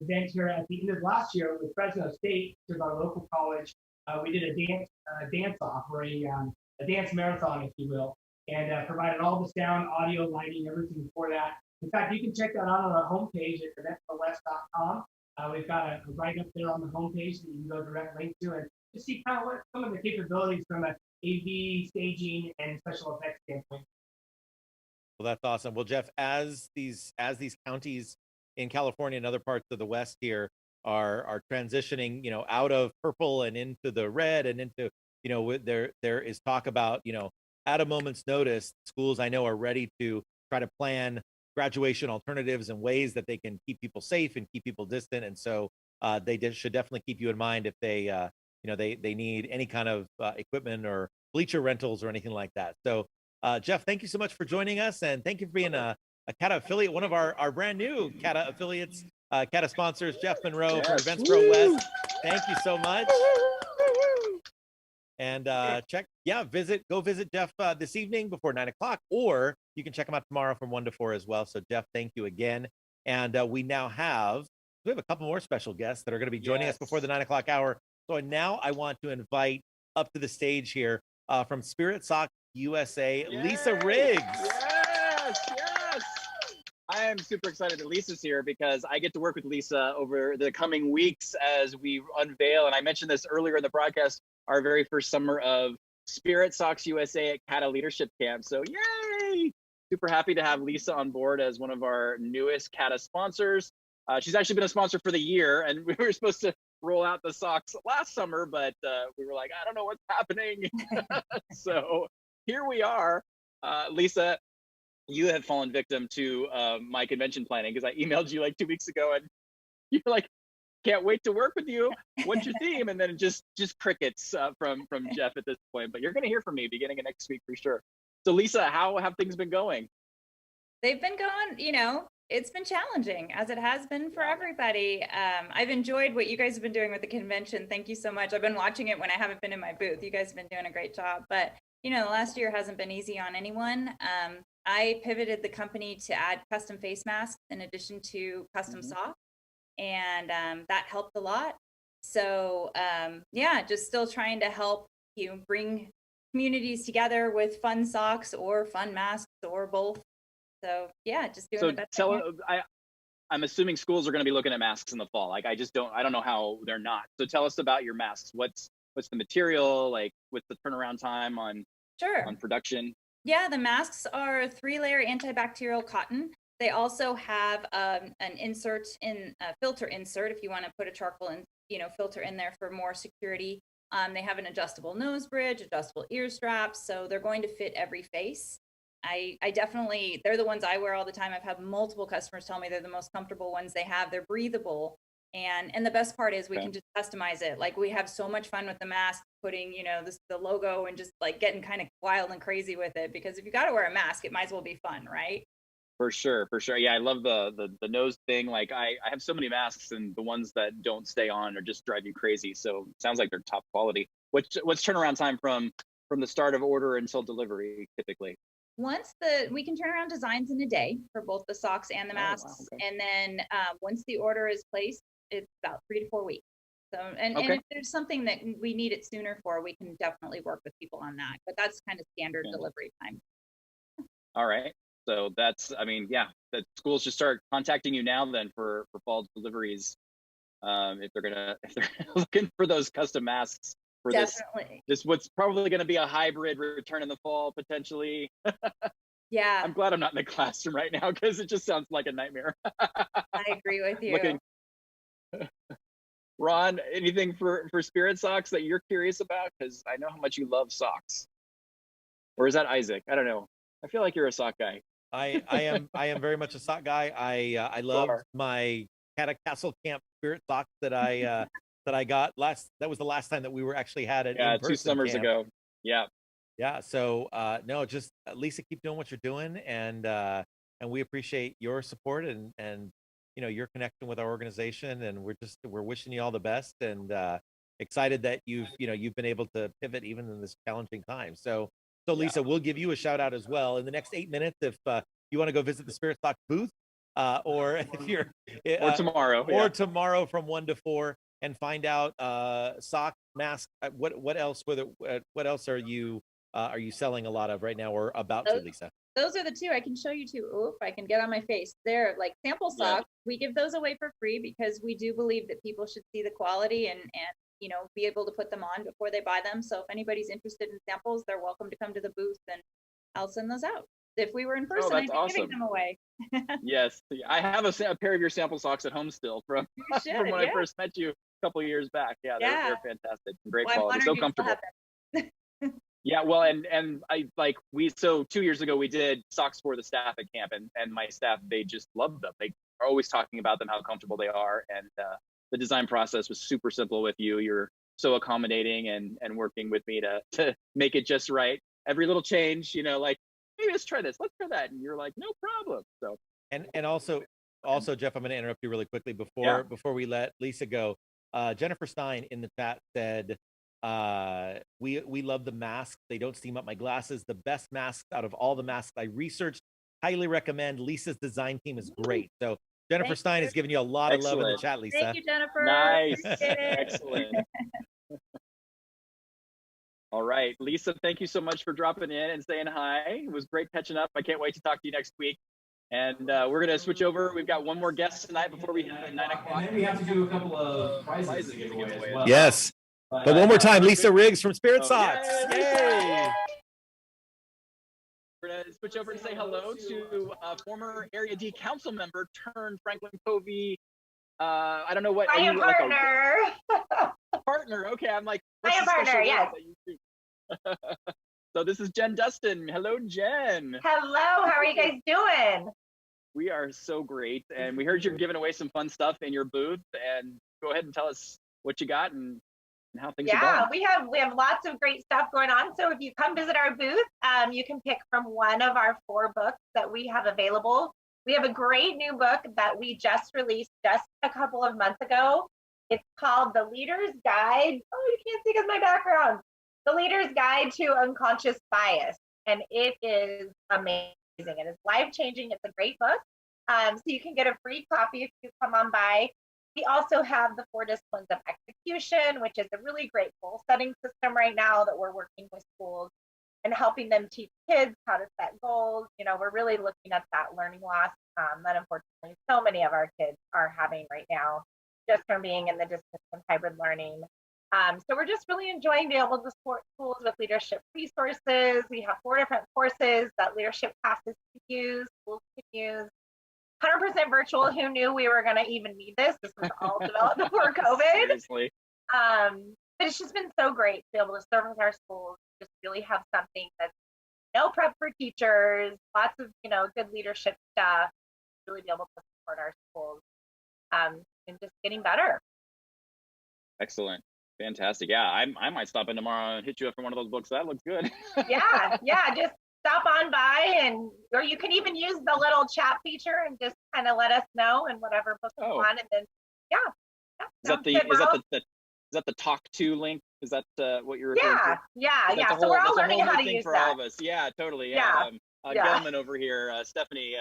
event here at the end of last year with Fresno State, which is our local college. We did a dance off, or a dance marathon, if you will. and provided all the sound, audio, lighting, everything for that. In fact, you can check that out on our homepage at eventforwest.com. We've got a write-up there on the homepage that you can go direct link to and just see kind of what some of the capabilities from a AV, staging, and special effects standpoint. Well, that's awesome. Well, Jeff, as these counties in California and other parts of the West here are transitioning, out of purple and into the red and into, there is talk about, at a moment's notice, schools I know are ready to try to plan graduation alternatives and ways that they can keep people safe and keep people distant. And so they should definitely keep you in mind if they, they need any kind of equipment or bleacher rentals or anything like that. So Jeff, thank you so much for joining us, and thank you for being a CADA affiliate, one of our brand new CADA affiliates, CADA sponsors, Jeff Monroe from Events Pro West. Thank you so much. And go visit Jeff this evening before 9 o'clock, or you can check him out tomorrow from 1 to 4 as well. So Jeff, thank you again. And we have a couple more special guests that are going to be joining us before the 9 o'clock hour. So now I want to invite up to the stage here from Spirit Sock USA, Lisa Riggs. Yes. I am super excited that Lisa's here because I get to work with Lisa over the coming weeks as we unveil, and I mentioned this earlier in the broadcast, our very first summer of Spirit Socks USA at CADA Leadership Camp. So yay! Super happy to have Lisa on board as one of our newest CADA sponsors. She's actually been a sponsor for the year, and we were supposed to roll out the socks last summer, but we were like, I don't know what's happening. So here we are. Lisa, you have fallen victim to my convention planning because I emailed you like 2 weeks ago and you're like, can't wait to work with you. What's your theme? And then just crickets from Jeff at this point. But you're going to hear from me beginning of next week for sure. So Lisa, how have things been going? They've been going, it's been challenging as it has been for everybody. I've enjoyed what you guys have been doing with the convention. Thank you so much. I've been watching it when I haven't been in my booth. You guys have been doing a great job. But, the last year hasn't been easy on anyone. I pivoted the company to add custom face masks in addition to custom socks. And that helped a lot. So just still trying to help bring communities together with fun socks or fun masks or both. So just doing the best. I'm assuming schools are going to be looking at masks in the fall. Like I don't know how they're not. So tell us about your masks. What's the material, like what's the turnaround time on production? Yeah, the masks are 3-layer antibacterial cotton. They also have an insert filter insert if you want to put a charcoal filter in there for more security. They have an adjustable nose bridge, adjustable ear straps, so they're going to fit every face. I definitely, they're the ones I wear all the time. I've had multiple customers tell me they're the most comfortable ones they have. They're breathable. And the best part is we can just customize it. Like we have so much fun with the mask, putting, the logo and just like getting kind of wild and crazy with it, because if you got to wear a mask, it might as well be fun, right? For sure. Yeah, I love the nose thing. Like I have so many masks, and the ones that don't stay on or just drive you crazy. So it sounds like they're top quality. What's turnaround time from the start of order until delivery typically? We can turn around designs in a day for both the socks and the masks. Okay. And then once the order is placed, it's about 3 to 4 weeks. So, and if there's something that we need it sooner for, we can definitely work with people on that. But that's kind of standard delivery time. All right. So that's, the schools should start contacting you now then for fall deliveries, if they're looking for those custom masks for this what's probably going to be a hybrid return in the fall potentially. Yeah. I'm glad I'm not in the classroom right now because it just sounds like a nightmare. I agree with you. Ron, anything for Spirit Socks that you're curious about? Because I know how much you love socks. Or is that Isaac? I don't know. I feel like you're a sock guy. I am very much a sock guy. I love my CADA Castle Camp Spirit socks that I got that was the last time that we were actually had it. Yeah, 2 summers ago. Yeah. Yeah. So no, just Lisa, keep doing what you're doing, and we appreciate your support and your connection with our organization, and we're wishing you all the best, and excited that you've been able to pivot even in this challenging time. So Lisa, we'll give you a shout out as well in the next 8 minutes if you want to go visit the Spirit Sock booth, or if you're tomorrow from 1 to 4 and find out sock, mask. What else are you are you selling a lot of right now, or about to, Lisa? Those are the two I can show you too. Oop, I can get on my face. They're like sample socks. We give those away for free because we do believe that people should see the quality and you know, be able to put them on before they buy them. So if anybody's interested in samples, they're welcome to come to the booth and I'll send those out. If we were in person, I'd be giving them away. Yes, I have a pair of your sample socks at home still from when I first met you a couple of years back. Yeah, they're fantastic, great quality, so comfortable. Yeah, well, and I so 2 years ago we did socks for the staff at camp, and my staff, they just loved them. They are always talking about them, how comfortable they are, and the design process was super simple with you. You're so accommodating and working with me to make it just right. Every little change, you know, like, maybe let's try this, let's try that, and you're like, no problem. So and also Jeff, I'm going to interrupt you really quickly before we let Lisa go. Jennifer Stein in the chat said, we love the masks. They don't steam up my glasses. The best masks out of all the masks I researched. Highly recommend. Lisa's design team is great. So Jennifer Stein is giving you a lot of love in the chat, Lisa. Thank you, Jennifer. Nice. Excellent. All right, Lisa, thank you so much for dropping in and saying hi. It was great catching up. I can't wait to talk to you next week. And we're going to switch over. We've got one more guest tonight before we have 9 o'clock. And then we have to do a couple of prizes to give away as well. Yes. But one more time, Lisa Riggs from Spirit Socks. Yay! We're going to switch over and say hello to former Area D council member turned Franklin Covey. I don't know what. I am partner. Like partner. Okay, I'm like. I am partner. Yes. So this is Jen Dustin. Hello, Jen. Hello. How are you guys doing? We are so great, and we heard you're giving away some fun stuff in your booth. And go ahead and tell us what you got and how things are going. Yeah, we have lots of great stuff going on. So if you come visit our booth, you can pick from one of our 4 books that we have available. We have a great new book that we just released just a couple of months ago. It's called The Leader's Guide. Oh, you can't see because my background. The Leader's Guide to Unconscious Bias. And it is amazing. It is life-changing. It's a great book. So you can get a free copy if you come on by. We also have the 4 disciplines of execution, which is a really great goal-setting system right now that we're working with schools and helping them teach kids how to set goals. You know, we're really looking at that learning loss that unfortunately so many of our kids are having right now, just from being in the distance and hybrid learning. So we're just really enjoying being able to support schools with leadership resources. We have 4 different courses that leadership classes can use, schools can use. 100% virtual. Who knew we were going to even need this? This was all developed before COVID. Seriously. But it's just been so great to be able to service our schools, just really have something that's no prep for teachers, lots of, you know, good leadership stuff, really be able to support our schools and just getting better. Excellent. Fantastic. Yeah, I might stop in tomorrow and hit you up for one of those books. That looks good. Yeah, just stop on by, or you can even use the little chat feature and just kind of let us know and whatever book you want, and then is that the talk to link? Is that what you're referring to? Yeah. So we're all learning how to use for that. all of us. Yeah, totally. Yeah. Gelman over here, Stephanie,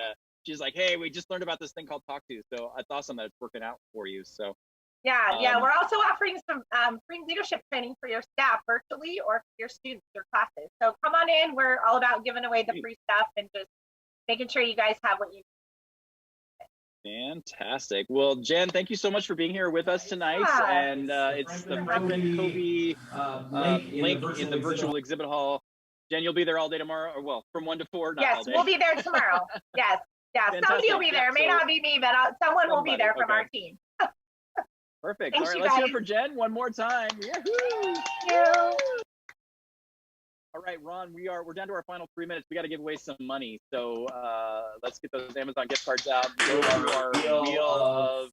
she's like, hey, we just learned about this thing called Talk To. So it's awesome that it's working out for you. So we're also offering some free leadership training for your staff virtually or for your students, your classes. So come on in. We're all about giving away the free stuff and just making sure you guys have what you need. Fantastic. Well, Jen, thank you so much for being here with us tonight. And it's the Franklin Covey link in the virtual exhibit hall. Jen, you'll be there all day tomorrow, or well, from 1 to 4. Not all day. We'll be there tomorrow. Yes. Somebody will be there. It may not be me, but someone will be there from our team. Perfect. Thanks, all right, let's hear it for Jen one more time. Yahoo! Thank you. All right, Ron, we're down to our final 3 minutes. We got to give away some money. So let's get those Amazon gift cards out. Go to our wheel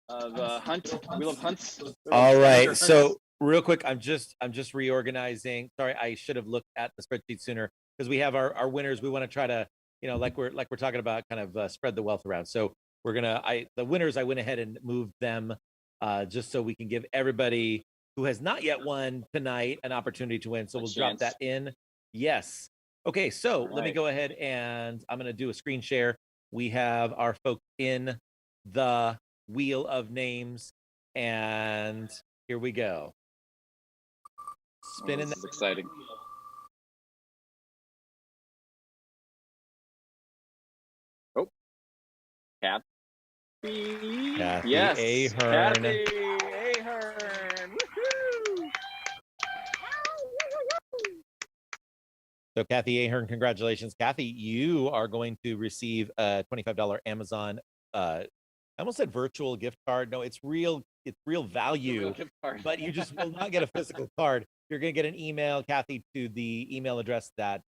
of hunts. All right. So real quick, I'm just reorganizing. Sorry, I should have looked at the spreadsheet sooner, because we have our winners. We want to try to, you know, like we're talking about, kind of spread the wealth around. So we're the winners, I went ahead and moved them just so we can give everybody who has not yet won tonight an opportunity to win. So we'll drop that in. Yes. Okay, so let me go ahead and I'm going to do a screen share. We have our folks in the wheel of names, and here we go. Spinning. This is exciting. Kathy. Kathy Yes. Ahern. Kathy Ahern. Woohoo! So Kathy Ahern, congratulations. Kathy, you are going to receive a $25 Amazon, I almost said virtual gift card. No, it's real value, Gift card. but you just will not get a physical card. You're going to get an email, Kathy, to the email address that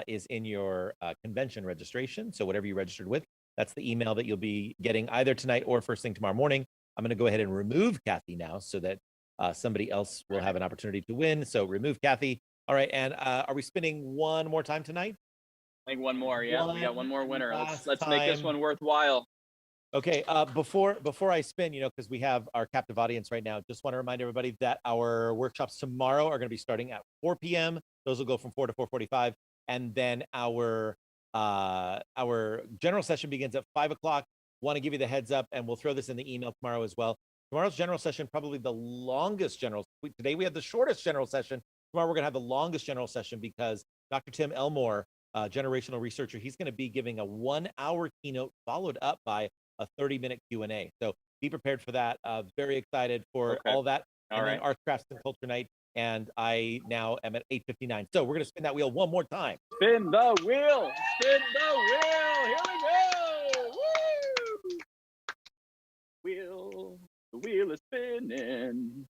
is in your convention registration. So whatever you registered with, that's the email that you'll be getting either tonight or first thing tomorrow morning. I'm going to go ahead and remove Kathy now so that somebody else will have an opportunity to win. So remove Kathy. All right. And are we spinning one more time tonight? I think one more. Yeah, we got one more winner. Let's make this time. one worthwhile. Okay, before I spin, because we have our captive audience right now, just want to remind everybody that our workshops tomorrow are going to be starting at 4 p.m. Those will go from 4 to 4:45, and then our general session begins at 5 o'clock. Want to give you the heads up, and we'll throw this in the email tomorrow as well. Tomorrow's general session, probably the longest general. Today we have the shortest general session. Tomorrow we're going to have the longest general session because Dr. Tim Elmore, generational researcher, he's going to be giving a 1-hour keynote followed up by a 30-minute Q&A. So be prepared for that. Very excited for all that. And then Arts, Crafts, and Culture Night. And I now am at 8:59. So we're going to spin that wheel one more time. Spin the wheel. Spin the wheel. Here we go. Woo! The wheel is spinning.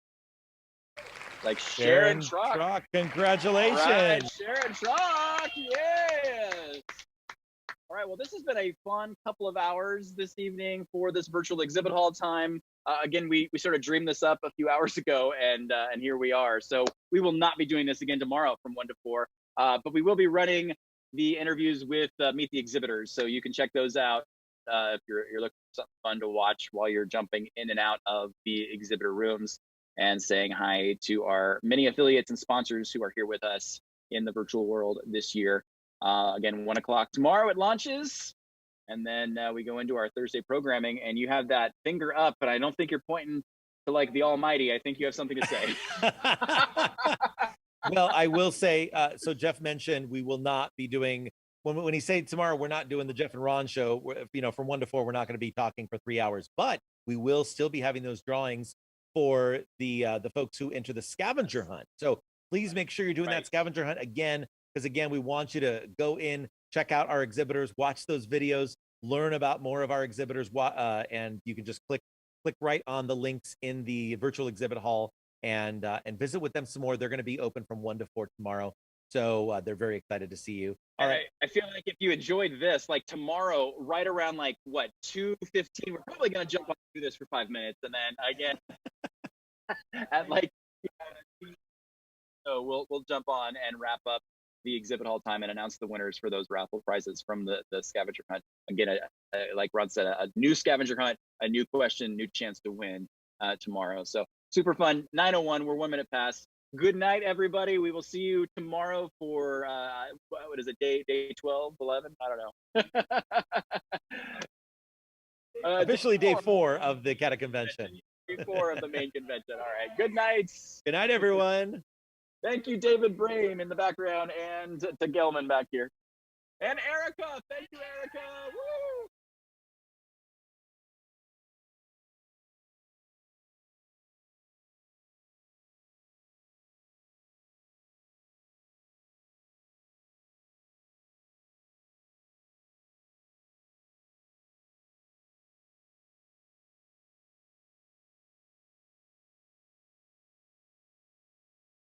Like Sharon Truck. Congratulations. Right, Sharon Truck. Yes. All right, well, this has been a fun couple of hours this evening for this virtual exhibit hall time. Again, we sort of dreamed this up a few hours ago, and here we are. So we will not be doing this again tomorrow from 1 to 4, but we will be running the interviews with Meet the Exhibitors. So you can check those out if you're looking for something fun to watch while you're jumping in and out of the exhibitor rooms and saying hi to our many affiliates and sponsors who are here with us in the virtual world this year. Again, 1 o'clock tomorrow it launches, and then we go into our Thursday programming, and you have that finger up, but I don't think you're pointing to like the almighty. I think you have something to say. Well, I will say, so Jeff mentioned we will not be doing, when he said tomorrow, we're not doing the Jeff and Ron show, from 1 to 4, we're not going to be talking for 3 hours, but we will still be having those drawings for the folks who enter the scavenger hunt. So please make sure you're doing that scavenger hunt again, because again, we want you to go in, check out our exhibitors, watch those videos, learn about more of our exhibitors, and you can just click right on the links in the virtual exhibit hall and visit with them some more. They're going to be open from 1 to 4 tomorrow. So they're very excited to see you. All right. I feel like if you enjoyed this, like tomorrow, right around like what, 2:15, we're probably going to jump on and do this for 5 minutes. And then again, at like, so we'll jump on and wrap up the exhibit hall time and announce the winners for those raffle prizes from the scavenger hunt. Again, like Ron said, a new scavenger hunt, a new question, new chance to win tomorrow. So super fun. 9:01, we're 1 minute past. Good night, everybody. We will see you tomorrow for what is it, day 12, 11? I don't know. Officially day 4 of the CADA convention. Day 4 of the main convention. All right. Good night. Good night, everyone. Thank you, David Brame in the background, and to Gelman back here. And Erica. Thank you, Erica. Woo!